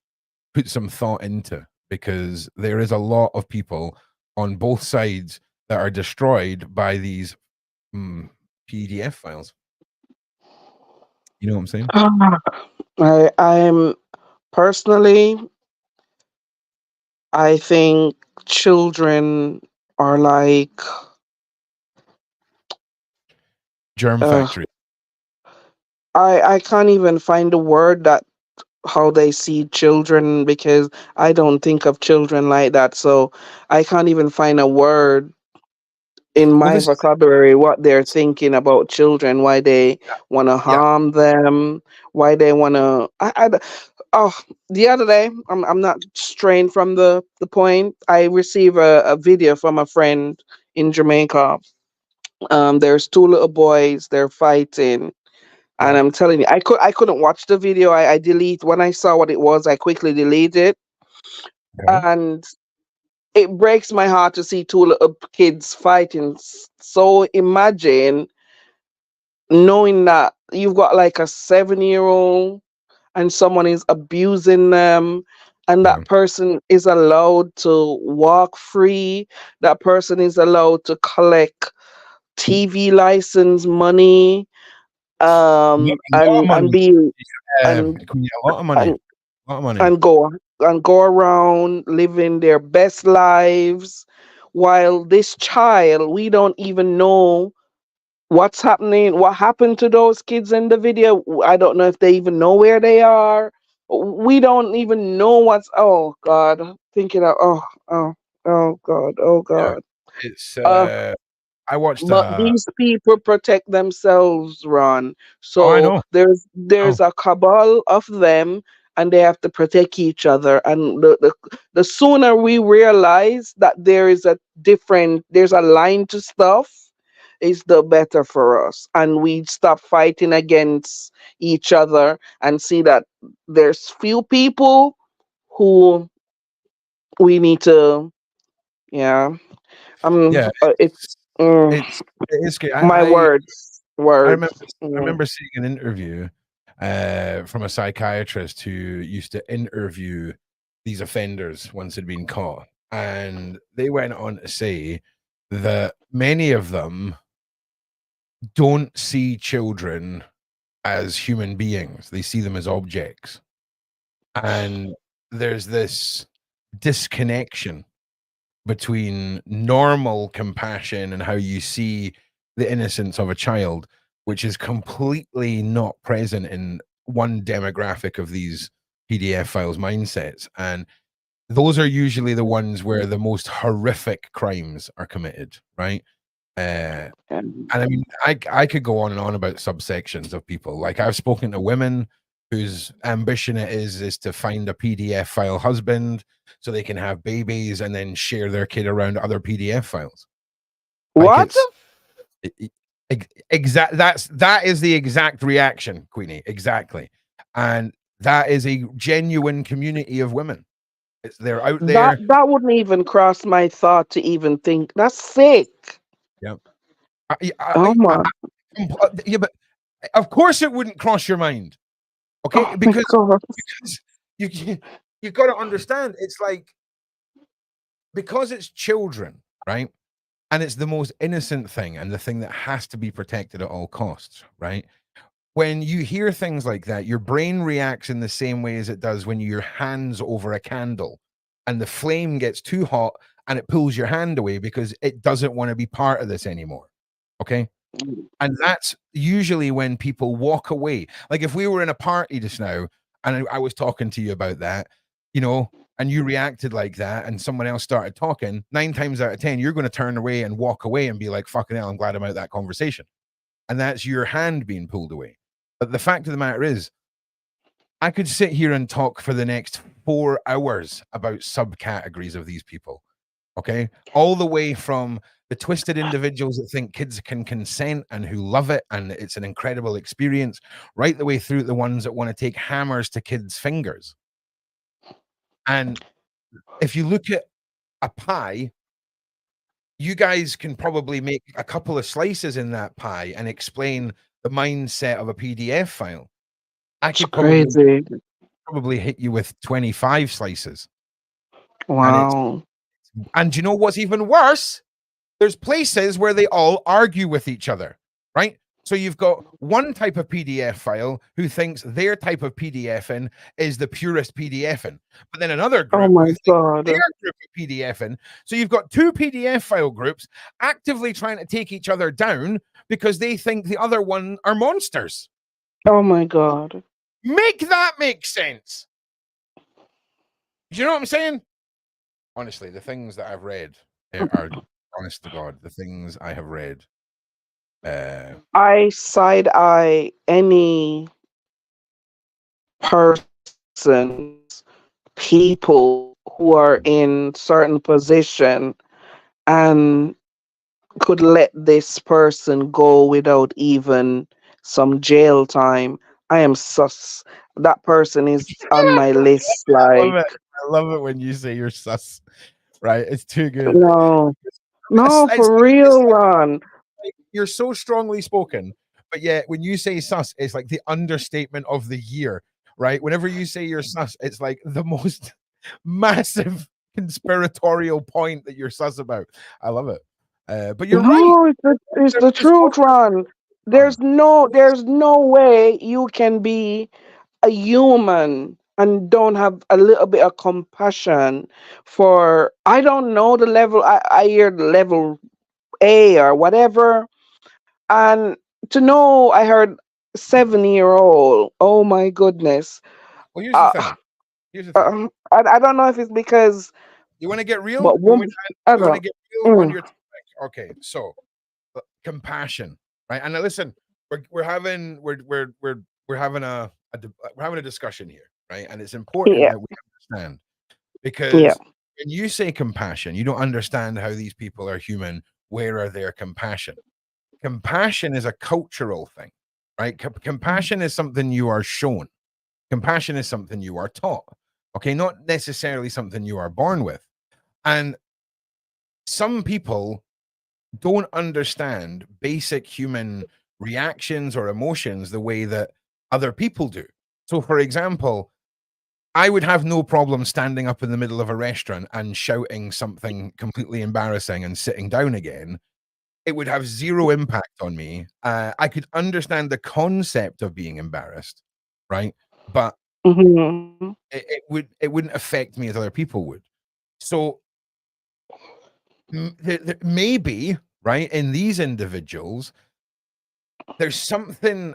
put some thought into, because there is a lot of people on both sides that are destroyed by these PDF files. You know what I'm saying? I'm personally, I think children are like Germ factory. I can't even find a word that how they see children, because I don't think of children like that. So I can't even find a word in my vocabulary what they're thinking about children, why they want to harm them, why they want to. The other day, I'm not straying from the point. I received a video from a friend in Jamaica. There's two little boys. They're fighting. And I'm telling you, I couldn't watch the video. I delete when I saw what it was. I quickly deleted, and it breaks my heart to see two little kids fighting. So imagine knowing that you've got like a 7-year-old and someone is abusing them, and that person is allowed to walk free. That person is allowed to collect TV license money, A lot of money. and be and A lot of money. and A lot of money. and go around living their best lives, while this child, we don't even know what's happening, what happened to those kids in the video. I don't know if they even know where they are. We don't even know what's, oh God, thinking of, oh God, oh Yeah. God. It's Uh, I watched but these people protect themselves, Ron. oh, I So know. there's a cabal of them, and they have to protect each other. And the sooner we realize that there's a line to stuff, is the better for us. And we stop fighting against each other and see that there's few people who we need to, yeah. Yeah, It's mm, it's good. my I words. remember seeing an interview from a psychiatrist who used to interview these offenders once they'd been caught, and they went on to say that many of them don't see children as human beings; they see them as objects, and there's this disconnection between normal compassion and how you see the innocence of a child, which is completely not present in one demographic of these PDF files mindsets. And those are usually the ones where the most horrific crimes are committed, right? And I mean, I could go on and on about subsections of people. Like, I've spoken to women whose ambition it is to find a PDF file husband so they can have babies and then share their kid around other PDF files. Like, What? that is the exact reaction, Queenie. Exactly. And that is a genuine community of women. They're out there. That wouldn't even cross my thought to even think. That's sick. Yeah. Oh my. Yeah, but of course it wouldn't cross your mind. Okay, Oh my because God. you got to understand, it's like, because it's children, right? And it's the most innocent thing and the thing that has to be protected at all costs, right? When you hear things like that, your brain reacts in the same way as it does when your hands over a candle and the flame gets too hot and it pulls your hand away because it doesn't want to be part of this anymore. Okay. And that's usually when people walk away. Like, if we were in a party just now and I was talking to you about that, and you reacted like that and someone else started talking, 9 times out of 10, you're going to turn away and walk away and be like, fucking hell, I'm glad I'm out of that conversation. And that's your hand being pulled away. But the fact of the matter is, I could sit here and talk for the next 4 hours about subcategories of these people. Okay. All the way from the twisted individuals that think kids can consent and who love it and it's an incredible experience, right the way through the ones that want to take hammers to kids' fingers. And if you look at a pie, you guys can probably make a couple of slices in that pie and explain the mindset of a PDF file. I could probably hit you with 25 slices. Wow. And you know what's even worse? There's places where they all argue with each other, right? So you've got one type of PDF file who thinks their type of PDFing is the purest PDFing, but then another group who thinks their group of PDFing. So you've got 2 PDF file groups actively trying to take each other down because they think the other one are monsters. Oh my God. Make that make sense. Do you know what I'm saying? Honestly, the things that I've read are, honest to God, the things I have read. I side eye any persons, people who are in certain position and could let this person go without even some jail time. I am sus. That person is on my list. Like, I love it when you say you're sus. Right? It's too good. no, It's for real, Ron. Like, you're so strongly spoken, but yet when you say sus, it's like the understatement of the year, right? Whenever you say you're sus, it's like the most massive conspiratorial point that you're sus about. I love it. But you're right. No, it's the There's truth, Ron. on. There's no way you can be a human and don't have a little bit of compassion for, I don't know the level, I hear the level A or whatever. And to know, I heard 7-year-old. Oh my goodness. Well, here's the Uh, thing. Here's the thing. I don't know if it's because, You want to get real? but woman, I You want to don't. get real on Mm, your topic? Okay, so compassion, right? And now listen, we're having we're having we're having a discussion here, right? And it's important yeah, that we understand yeah. because when you say compassion, you don't understand how these people are human. Where are their compassion? Compassion is a cultural thing, right? Compassion is something you are shown. Compassion is something you are taught. Okay, not necessarily something you are born with. And some people don't understand basic human reactions or emotions the way that other people do. So, for example, I would have no problem standing up in the middle of a restaurant and shouting something completely embarrassing and sitting down again. It would have zero impact on me. I could understand the concept of being embarrassed, right? But Hmm. it wouldn't affect me as other people would. So maybe, right, in these individuals, there's something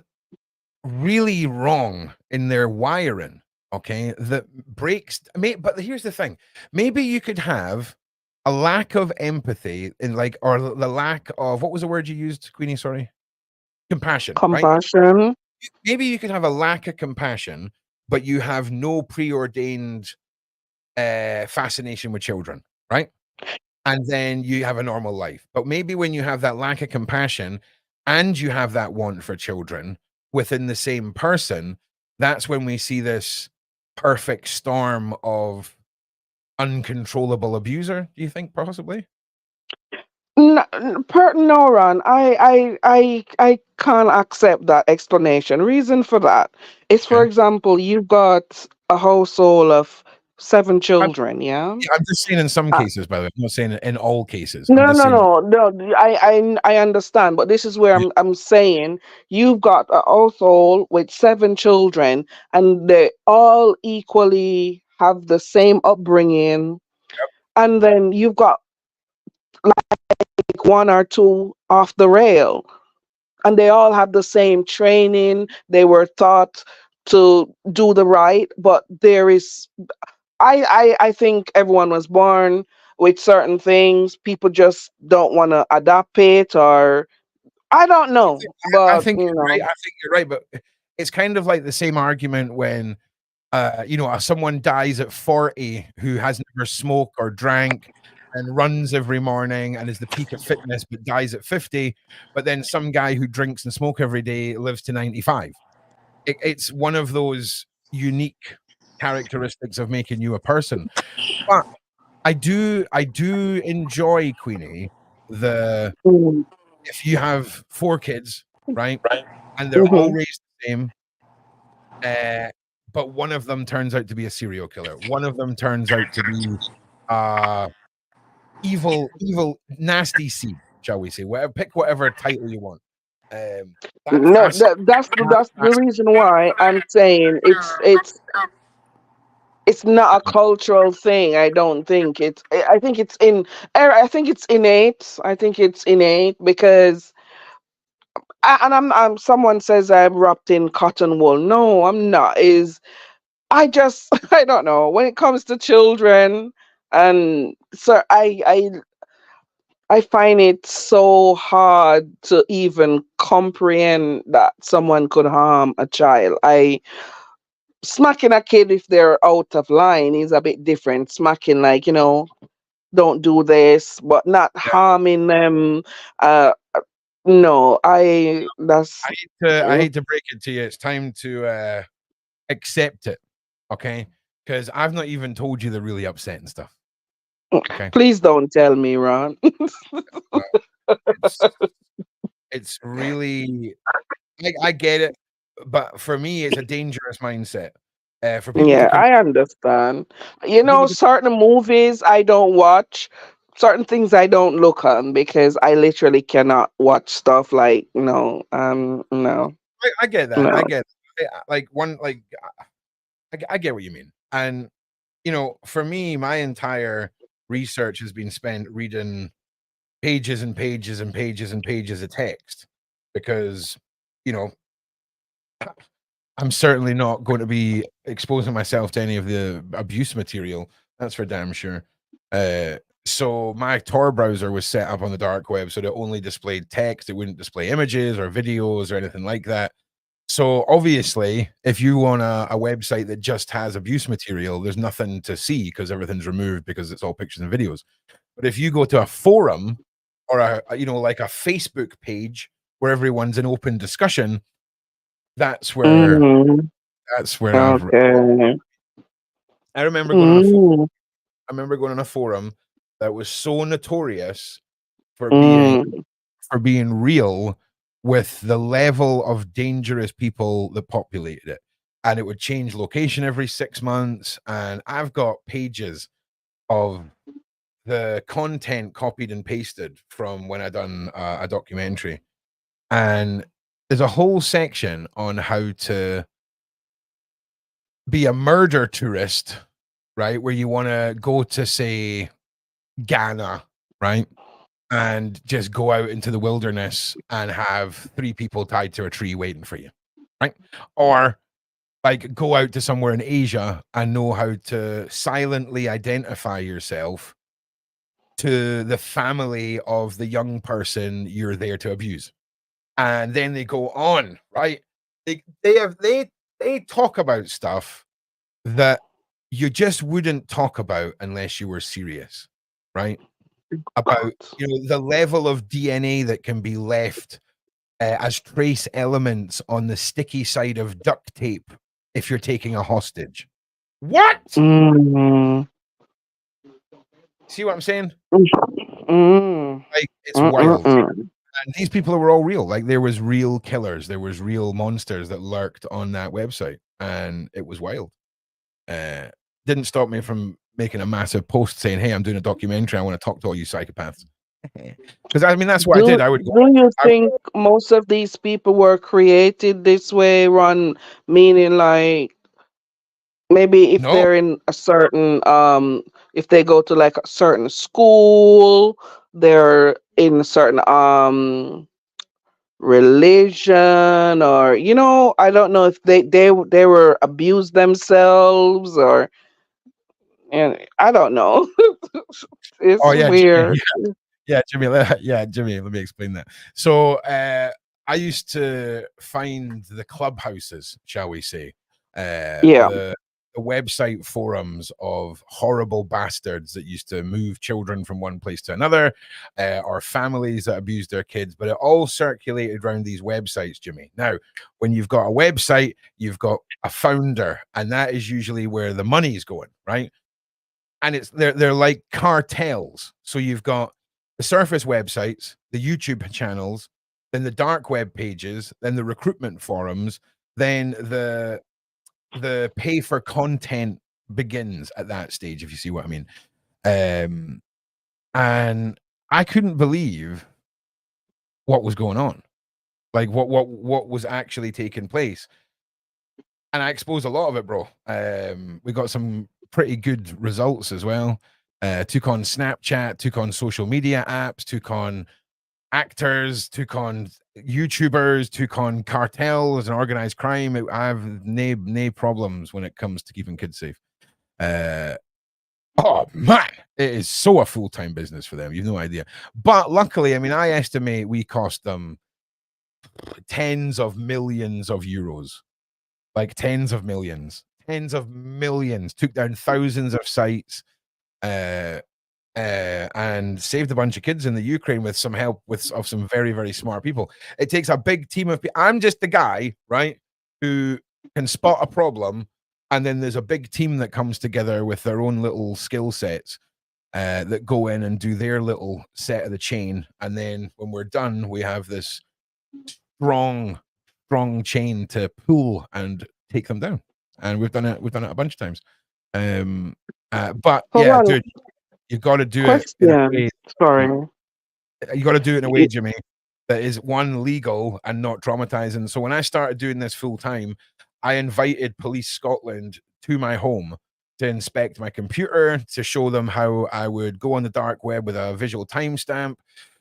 really wrong in their wiring, okay, that breaks. But here's the thing: maybe you could have a lack of empathy in, like, or the lack of, what was the word you used, Queenie? Sorry, compassion, right? Compassion. Maybe you could have a lack of compassion, but you have no preordained fascination with children, right? And then you have a normal life. But maybe when you have that lack of compassion and you have that want for children within the same person, that's when we see this perfect storm of uncontrollable abuser. Do you think possibly? No, Ron, I can't accept that explanation. Reason for that is, for Okay. example, you've got a household of 7 children, yeah? Yeah, I'm just saying in some Uh, cases, by the way. I'm not saying in all cases. I'm no, just no, saying, no, no. I understand, but this is where yeah, I'm saying you've got a household with 7 children, and they all equally have the same upbringing, and then you've got like 1 or 2 off the rail, and they all have the same training. They were taught to do the right, but there is, I think everyone was born with certain things. People just don't want to adapt it, or I don't know, I but think you're right. I think you're right, but it's kind of like the same argument when someone dies at 40 who has never smoked or drank and runs every morning and is the peak of fitness, but dies at 50. But then some guy who drinks and smoke every day lives to 95. It's one of those unique characteristics of making you a person. But I do enjoy, Queenie, the mm, if you have 4 kids, right, and they're all mhm. raised the same, uh, but one of them turns out to be a serial killer. One of them turns out to be uh evil, nasty seed, shall we say? Whatever, pick whatever title you want. That No, fascinates that's the reason why I'm saying it's not a cultural thing. I don't think it's. I think it's in. I think it's innate. I think it's innate because. And I'm. Someone says I'm wrapped in cotton wool. No, I'm not. I just. I don't know. When it comes to children, and so I find it so hard to even comprehend that someone could harm a child. I Smacking a kid if they're out of line is a bit different. Smacking, like, don't do this, but not Yeah. harming them. Uh, no, that's I mm, hate to break it to you. It's time to accept it, okay? Because I've not even told you the really upsetting stuff. Okay. please don't tell me, Ron. Well, it's it's really, I get it, but for me, it's a dangerous mindset. For people to Yeah, come, I understand. for people to, Certain movies I don't watch certain things I don't look on because I literally cannot watch stuff like no, no, I get that. no. I get like one like I get what you mean. And you know, for me, my entire research has been spent reading pages and pages and pages and pages of text because you know I'm certainly not going to be exposing myself to any of the abuse material. That's for damn sure. So my Tor browser was set up on the dark web so that it only displayed text. It wouldn't display images or videos or anything like that. So obviously, if you want a website that just has abuse material, there's nothing to see because everything's removed because it's all pictures and videos. But if you go to a forum or you know, like a Facebook page where everyone's in open discussion, that's where Mm, I've okay. I remember going on a Mm, forum that was so notorious for mm, being real with the level of dangerous people that populated it. And it would change location every 6 months. And I've got pages of the content copied and pasted from when I done a documentary. And there's a whole section on how to be a murder tourist, right? Where you want to go to, say, Ghana, right? And just go out into the wilderness and have 3 people tied to a tree waiting for you, right? Or like go out to somewhere in Asia and know how to silently identify yourself to the family of the young person you're there to abuse. And then they go on, right? They talk about stuff that you just wouldn't talk about unless you were serious, right? About, you know, the level of DNA that can be left as trace elements on the sticky side of duct tape if you're taking a hostage. What? mm, See what I'm saying? mm, Like, it's mm, wild. mm. And these people were all real. Like, there was real killers, there was real monsters that lurked on that website, and it was wild. Didn't stop me from making a massive post saying, "Hey, I'm doing a documentary. I want to talk to all you psychopaths." Because I mean, that's what I did. I would go. Do you think most of these people were created this way, Ron? Meaning, like, maybe if No, they're in a certain, if they go to like a certain school, they're in a certain, religion, or I don't know if they were abused themselves, or and I don't know. It's oh yeah, Jimmy. weird. Yeah, Jimmy. Yeah, Jimmy. Let me explain that. So, I used to find the clubhouses, shall we say, Yeah. the website forums of horrible bastards that used to move children from one place to another, or families that abused their kids. But it all circulated around these websites, Jimmy. Now, when you've got a website, you've got a founder, and that is usually where the money is going, right? And they're like cartels. So you've got the surface websites, the YouTube channels, then the dark web pages, then the recruitment forums, then the pay for content begins at that stage, if you see what I mean. And I couldn't believe what was going on, like what was actually taking place. And I exposed a lot of it, bro. We got some pretty good results as well. Took on Snapchat, took on social media apps, took on actors, took on YouTubers, took on cartels and organized crime. I have no problems when it comes to keeping kids safe. Oh man, it is so a full-time business for them. You've no idea. But luckily, I mean, I estimate we cost them tens of millions of euros. Like tens of millions, took down thousands of sites, and saved a bunch of kids in the Ukraine with some help of some very, very smart people. It takes a big team of people. I'm just the guy, right, who can spot a problem, and then there's a big team that comes together with their own little skill sets that go in and do their little set of the chain. And then when we're done, we have this strong chain to pull and take them down. And we've done it a bunch of times. But Hold yeah, on. dude. You've got to do it in a Question. way. Sorry. You got to do it in a way, Jimmy, that is one, legal and not traumatizing. So when I started doing this full time, I invited Police Scotland to my home to inspect my computer, to show them how I would go on the dark web with a visual timestamp.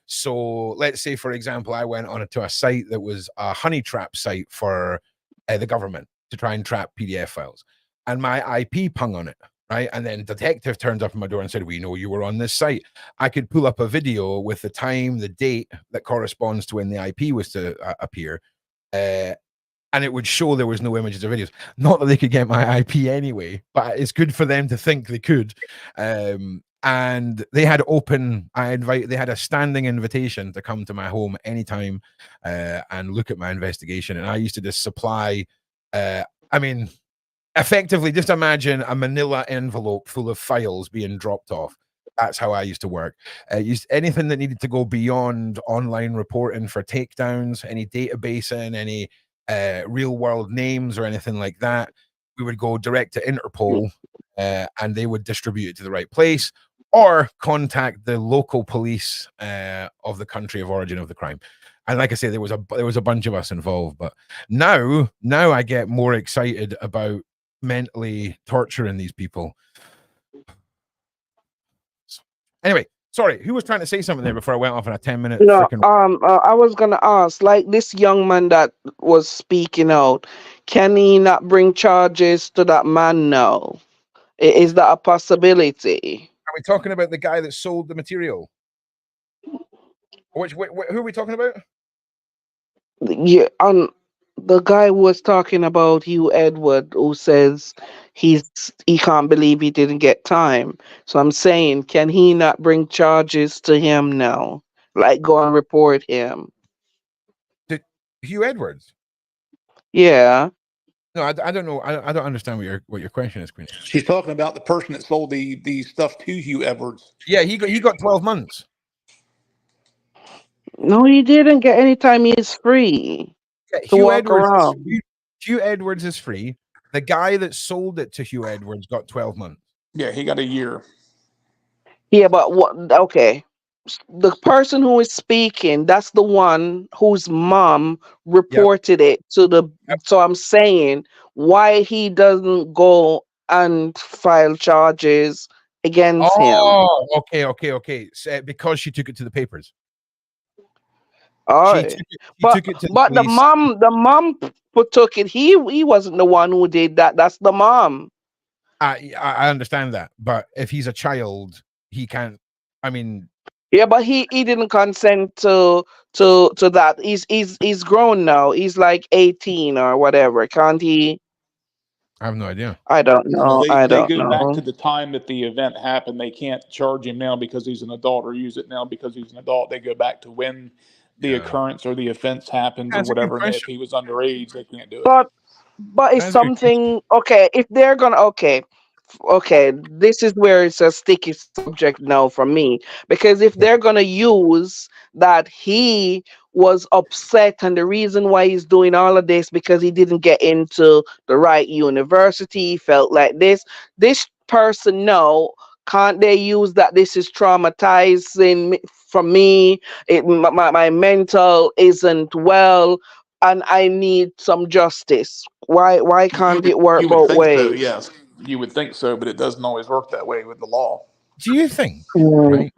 So let's say, for example, I went on to a site that was a honey trap site for the government to try and trap PDF files, and my IP hung on it. Right. And then detective turns up at my door and said, we know you were on this site. I could pull up a video with the time, the date that corresponds to when the IP was to appear. And it would show there was no images or videos. Not that they could get my IP anyway, but it's good for them to think they could. And they had they had a standing invitation to come to my home anytime and look at my investigation. And I used to just supply, effectively, just imagine a manila envelope full of files being dropped off. That's how I used to work. Anything that needed to go beyond online reporting for takedowns, any databasing, any real world names or anything like that, we would go direct to Interpol and they would distribute it to the right place, or contact the local police of the country of origin of the crime. And like I say, there was a bunch of us involved. But now I get more excited about mentally torturing these people. Anyway, sorry, who was trying to say something there before I went off on a 10-minute freaking... I was gonna ask, like, this young man that was speaking out, can he not bring charges to that man now? Is that a possibility? Are we talking about the guy that sold the material? Who are we talking about? Yeah, the guy was talking about Hugh Edward, who says he can't believe he didn't get time. So I'm saying, can he not bring charges to him now? Like, go and report him? Hugh Edwards? Yeah. No, I don't know. I don't understand what your question is, Queen. She's talking about the person that sold the stuff to Hugh Edwards. Yeah, he got 12 months. No, he didn't get any time. He's free to walk around. Hugh Edwards is free. The guy that sold it to Hugh Edwards got 12 months. Yeah, he got a year. Yeah, but what? Okay, the person who is speaking, that's the one whose mom reported it to the. So I'm saying, why he doesn't go and file charges against him? Oh, okay. So, because she took it to the papers. All She right. took it to the mom took it. He wasn't the one who did that. That's the mom. I understand that, but if he's a child, he can't. I mean, yeah, but he didn't consent to that. He's grown now. He's like 18 or whatever. Can't he? I have no idea. I don't know. Well, they go back to the time that the event happened. They can't charge him now because he's an adult, or use it now because he's an adult. They go back to when the occurrence or the offense happened or whatever. And if he was underage, they can't do it. But it's something. Okay, if they're gonna okay, this is where it's a sticky subject now for me, because if they're gonna use that he was upset and the reason why he's doing all of this because he didn't get into the right university, he felt like this person now, can't they use that this is traumatizing for me, my mental isn't well and I need some justice? Why can't it work both ways? So, yes, you would think so, but it doesn't always work that way with the law. Do you think? Right?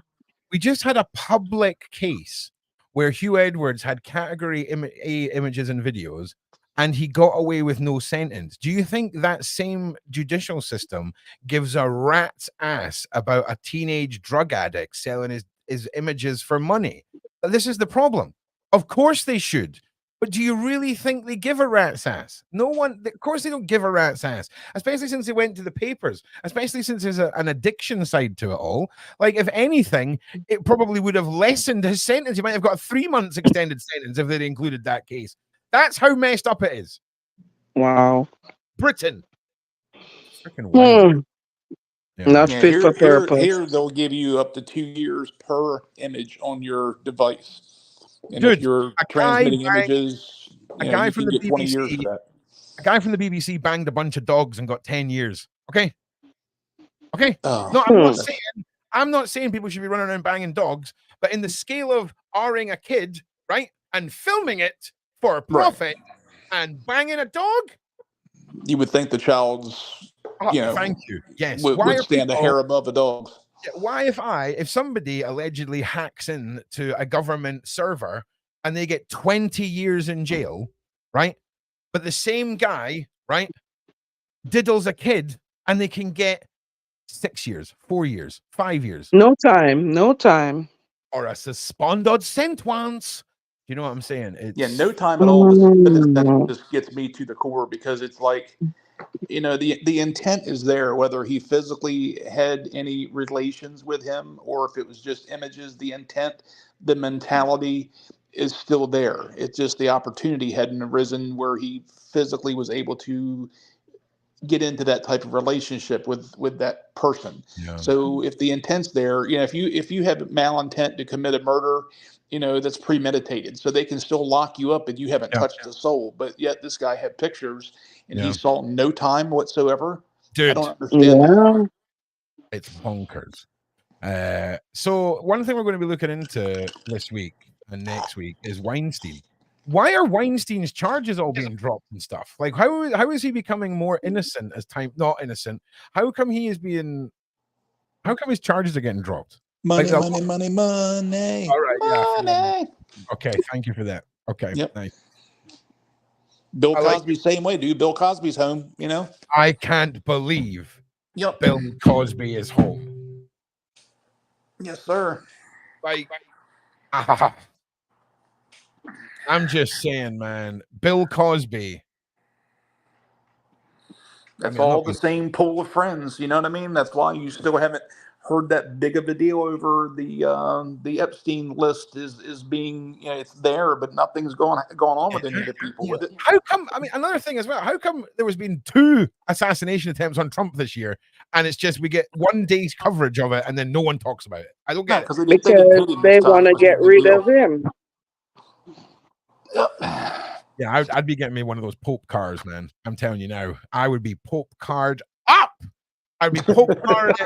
We just had a public case where Hugh Edwards had category A images and videos, and he got away with no sentence. Do you think that same judicial system gives a rat's ass about a teenage drug addict selling his images for money? This is the problem. Of course they should. But do you really think they give a rat's ass? No one, of course they don't give a rat's ass, especially since they went to the papers, especially since there's an addiction side to it all. Like, if anything, it probably would have lessened his sentence. He might have got a 3 months extended sentence if they'd included that case. That's how messed up it is. Wow. Britain. Freaking wild. Not fit for purpose. Here they'll give you up to 2 years per image on your device. And Dude, if you're transmitting images, a guy from the 20 BBC, years for that. A guy from the BBC banged a bunch of dogs and got 10 years. Okay. No, I'm not saying people should be running around banging dogs, but in the scale of R-ing a kid, right, and filming it for profit and banging a dog, You would think the child's, thank you. Yes. would stand a hair above a dog. Why, if somebody allegedly hacks in to a government server and they get 20 years in jail, right? But the same guy, right, diddles a kid and they can get 6 years, 4 years, 5 years. No time. Or a suspended sentence. You know what I'm saying? It's no time at all. That just gets me to the core, because it's like, the intent is there, whether he physically had any relations with him or if it was just images. The intent, the mentality is still there. It's just the opportunity hadn't arisen where he physically was able to get into that type of relationship with that person. So if the intent's there, if you have malintent to commit a murder, that's premeditated, so they can still lock you up and you haven't touched the soul. But yet this guy had pictures and he saw no time whatsoever. Dude, I don't understand that. It's bonkers. So one thing we're going to be looking into this week and next week is Weinstein. Why are Weinstein's charges all being dropped and stuff? Like, how is he becoming more innocent as time? Not innocent. How come he is being? How come his charges are getting dropped? Money. All right, money. Okay, thank you for that. Okay, nice. Bill Cosby, same way, dude. Bill Cosby's home. I can't believe Bill Cosby is home. Yes, sir. Like, I'm just saying, man. Bill Cosby. That's all the same pool of friends. You know what I mean? That's why you still haven't heard that big of a deal over the Epstein list is being, it's there, but nothing's going on with any of the people with it. How come? I mean, another thing as well. How come there was been 2 assassination attempts on Trump this year, and it's just we get 1 day's coverage of it, and then no one talks about it? I don't get it. Because they want to get rid of him. Yeah, I'd be getting me one of those Pope cars, man. I'm telling you now, I would be Pope card up. I'd be Pope card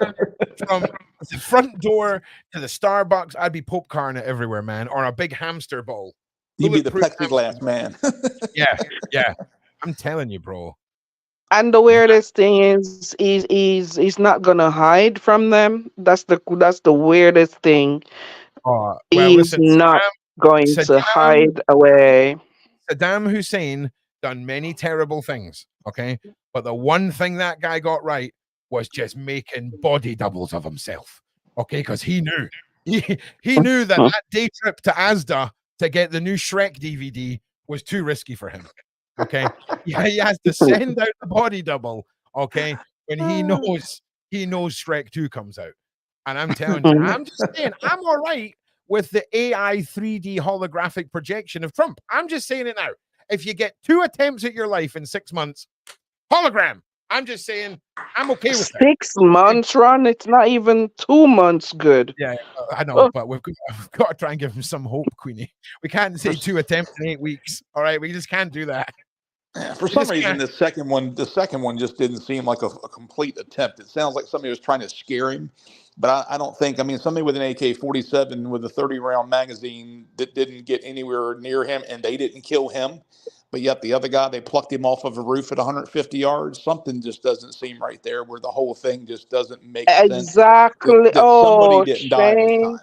from the front door to the Starbucks. I'd be Pope card it everywhere, man. Or a big hamster ball. You'd be the plexiglass man. Yeah. I'm telling you, bro. And the weirdest thing is, he's not gonna hide from them. That's the weirdest thing. He's not going to hide away. Saddam Hussein done many terrible things, okay? But the one thing that guy got right was just making body doubles of himself, okay? Because he knew. He knew that day trip to Asda to get the new Shrek DVD was too risky for him, okay? He has to send out the body double, okay? When he knows Shrek 2 comes out. And I'm telling you, I'm just saying, I'm all right with the AI 3D holographic projection of Trump. I'm just saying it now. If you get 2 attempts at your life in 6 months, hologram. I'm just saying, I'm okay with 6 months, Ron. It's not even 2 months good. Yeah, I know, but we've got to try and give him some hope, Queenie. We can't say 2 attempts in 8 weeks. All right, we just can't do that. For some reason, the second one just didn't seem like a complete attempt. It sounds like somebody was trying to scare him, but I don't think. I mean, somebody with an AK-47 with a 30-round magazine that didn't get anywhere near him, and they didn't kill him, but yet the other guy, they plucked him off of a roof at 150 yards. Something just doesn't seem right there, where the whole thing just doesn't make sense. Exactly. That somebody didn't die this time.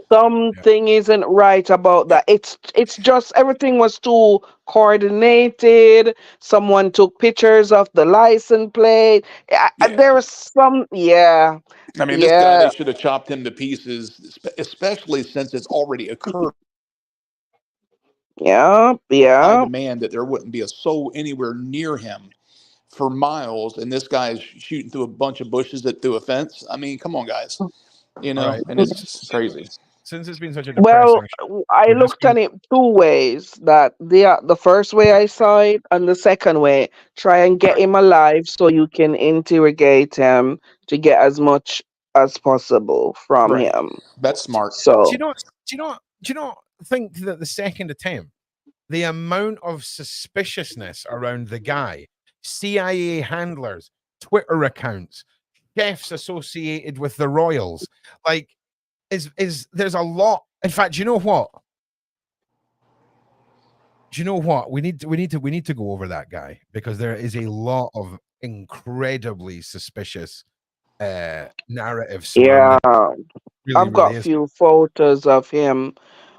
Something isn't right about that. It's just everything was too coordinated. Someone took pictures of the license plate. There was some, I mean, this guy, they should have chopped him to pieces, especially since it's already occurred. Yeah. I demand that there wouldn't be a soul anywhere near him for miles, and this guy is shooting through a bunch of bushes through a fence. I mean, come on, guys. Right. And it's crazy. Since it's been such a depressing I looked at it 2 ways. That the first way I saw it, and the second way, try and get him alive so you can interrogate him to get as much as possible from him. That's smart. So do you not think that the second attempt, the amount of suspiciousness around the guy, CIA handlers, Twitter accounts, chefs associated with the royals. Like, there's a lot. In fact, you know what? We need to go over that guy, because there is a lot of incredibly suspicious narrative surrounding. Yeah, Really, I've got really a is. few photos of him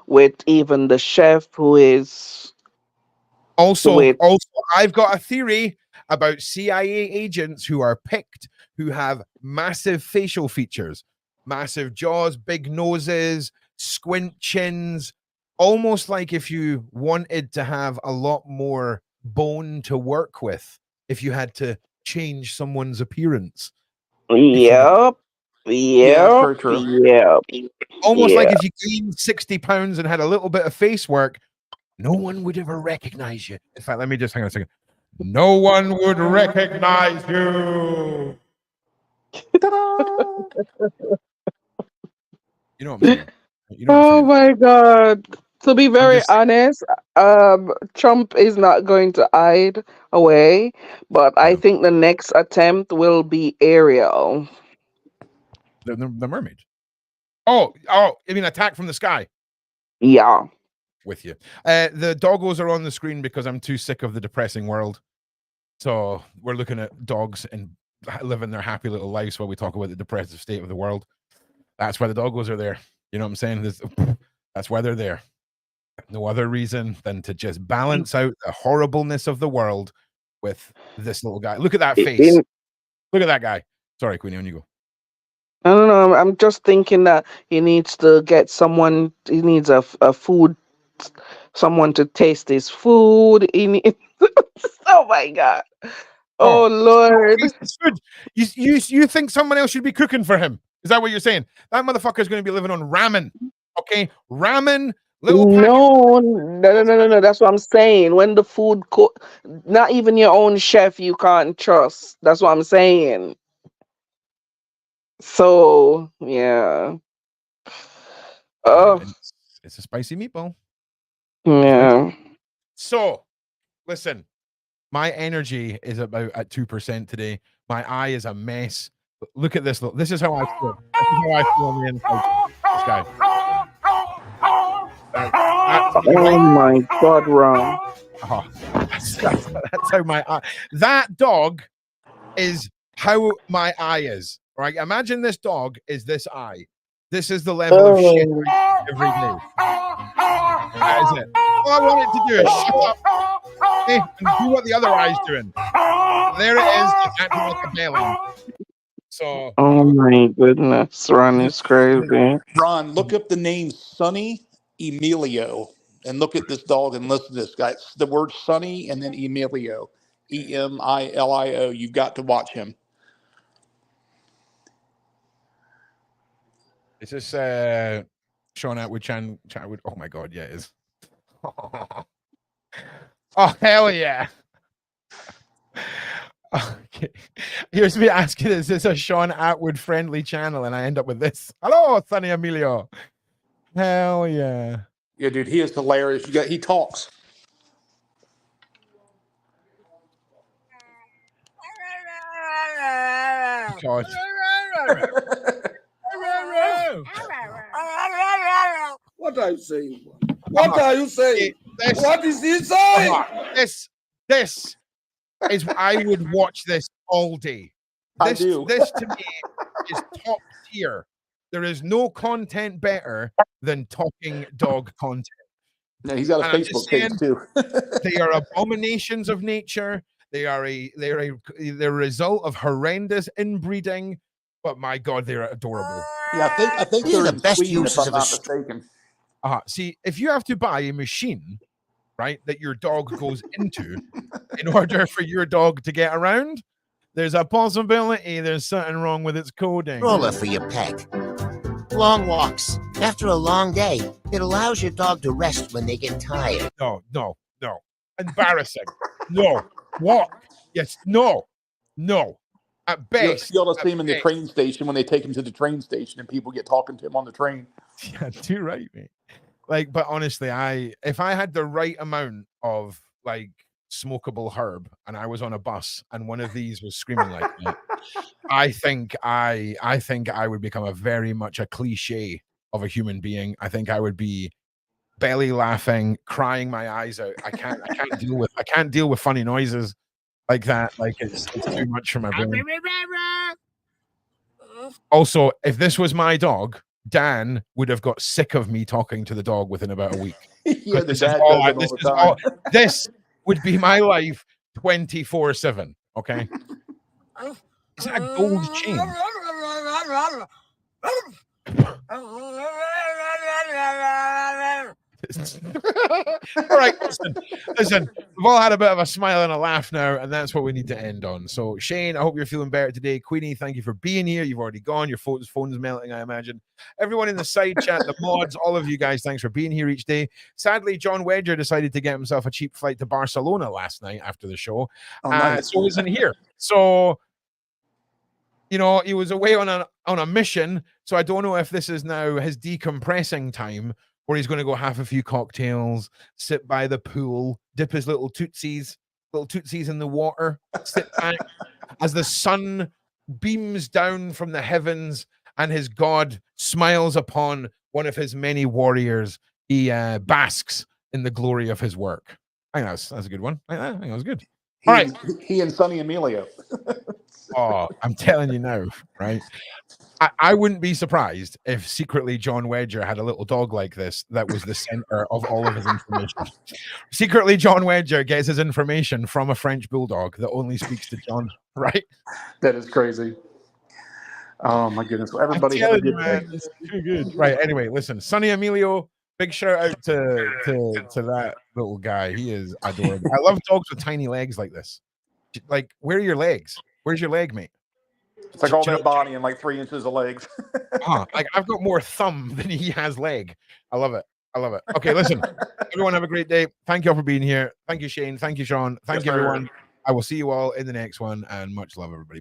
with even the chef who is Also, with. I've got a theory about CIA agents who are picked, who have massive facial features, massive jaws, big noses, squint chins, almost like if you wanted to have a lot more bone to work with, if you had to change someone's appearance. Yep, Yeah, that's yep, very true. yep. Almost Yeah. like if you gained 60 pounds and had a little bit of face work, no one would ever recognize you. In fact, let me just hang on a second. No one would recognize you. Ta-da! You know what I'm saying? You know what I'm Oh saying? my God. To be very just- honest, Trump is not going to hide away, but I No. think the next attempt will be Ariel. The mermaid. Oh, I mean, attack from the sky. Yeah. With you. The doggos are on the screen because I'm too sick of the depressing world. So we're looking at dogs and living their happy little lives while we talk about the depressive state of the world. That's why the doggos are there. You know what I'm saying? That's why they're there. No other reason than to just balance out the horribleness of the world with this little guy. Look at that face. Look at that guy. Sorry, Queenie, on you go. I don't know. I'm just thinking that he needs to get someone. He needs a food, someone to taste his food. He needs. Oh my God. Oh Lord. Food. You think someone else should be cooking for him? Is that what you're saying? That motherfucker's going to be living on ramen. Okay, ramen. Little No. That's what I'm saying. When the food not even your own chef you can't trust. That's what I'm saying. So yeah. Oh it's a spicy meatball. yeah. So, listen, my energy is about at 2% today. My eye is a mess. Look at this. Look, this is how I feel. This is how I feel on the inside. This guy. Oh my God, Ron. Oh, that's how my eye. That dog is how my eye is. Right? Imagine this dog is this eye. This is the level of shit every day. That is it. All I want it to do is shut up, okay, and do what the other eye's doing. There it is, just acting like a bailing. So, oh my goodness, Ron is crazy. Ron, look up the name Sonny Emilio and look at this dog and listen to this guy. It's the word Sonny and then Emilio. Emilio. You've got to watch him. is this Sean Atwood, Chan Atwood? Oh my God, yeah, it is. Oh, hell yeah. Okay. Here's me asking, is this a Sean Atwood friendly channel? And I end up with this. Hello, Sonny Emilio. Hell yeah. Yeah, dude, he is hilarious. He talks. God. What are you saying? What are you saying? What is he saying? This is, I would watch this all day. I do. This to me is top tier. There is no content better than talking dog content. Yeah, he's got a And I'm just Facebook page saying, too. they are abominations of nature. They're a result of horrendous inbreeding. But my God, they're adorable. Yeah, I think These are they're the in best Sweden, if uses I'm of a not mistaken. See, if you have to buy a machine, right, that your dog goes into in order for your dog to get around, there's a possibility there's something wrong with its coding. stroller for your pet. Long walks. After a long day, it allows your dog to rest when they get tired. No. Embarrassing. No. Walk. Yes. No. At best. You ought to see him in the train station when they take him to the train station and people get talking to him on the train. Yeah, too right, mate. Like, but honestly, if I had the right amount of like smokable herb and I was on a bus and one of these was screaming like that, I think I would become a very much a cliche of a human being. I think I would be belly laughing, crying my eyes out. I can't deal with funny noises like that. Like it's too much for my brain. Also, if this was my dog, Dan would have got sick of me talking to the dog within about a week. Yeah, the dad does it all the time. This would be my life 24/7. Okay. Is that a gold chain? All right, listen, we've all had a bit of a smile and a laugh now, and that's what we need to end on. So, Shane, I hope you're feeling better today. Queenie, thank you for being here. You've already gone. Your phone's melting, I imagine. Everyone in the side chat, the mods, all of you guys, thanks for being here each day. Sadly, John Wedger decided to get himself a cheap flight to Barcelona last night after the show, so isn't here. So, you know, he was away on a mission. So I don't know if this is now his decompressing time, where he's going to go have a few cocktails, sit by the pool, dip his little tootsies in the water, sit back as the sun beams down from the heavens and his god smiles upon one of his many warriors. He basks in the glory of his work. I think that's a good one. I think that was good. All right. He and Sonny Emilio. Oh, I'm telling you now, right? I wouldn't be surprised if secretly John Wedger had a little dog like this that was the center of all of his information. Secretly, John Wedger gets his information from a French bulldog that only speaks to John, right? That is crazy. Oh my goodness! Well, everybody have a good day. It's too good. Right. Anyway, listen, Sonny Emilio. Big shout out to that little guy. He is adorable. I love dogs with tiny legs like this. Like, where are your legs? Where's your leg, mate? It's like all that body and like 3 inches of legs. Like I've got more thumb than he has leg. I love it. Okay, listen. Everyone have a great day. Thank you all for being here. Thank you, Shane. Thank you, Sean. Thank you, everyone. I will see you all in the next one, and much love, everybody.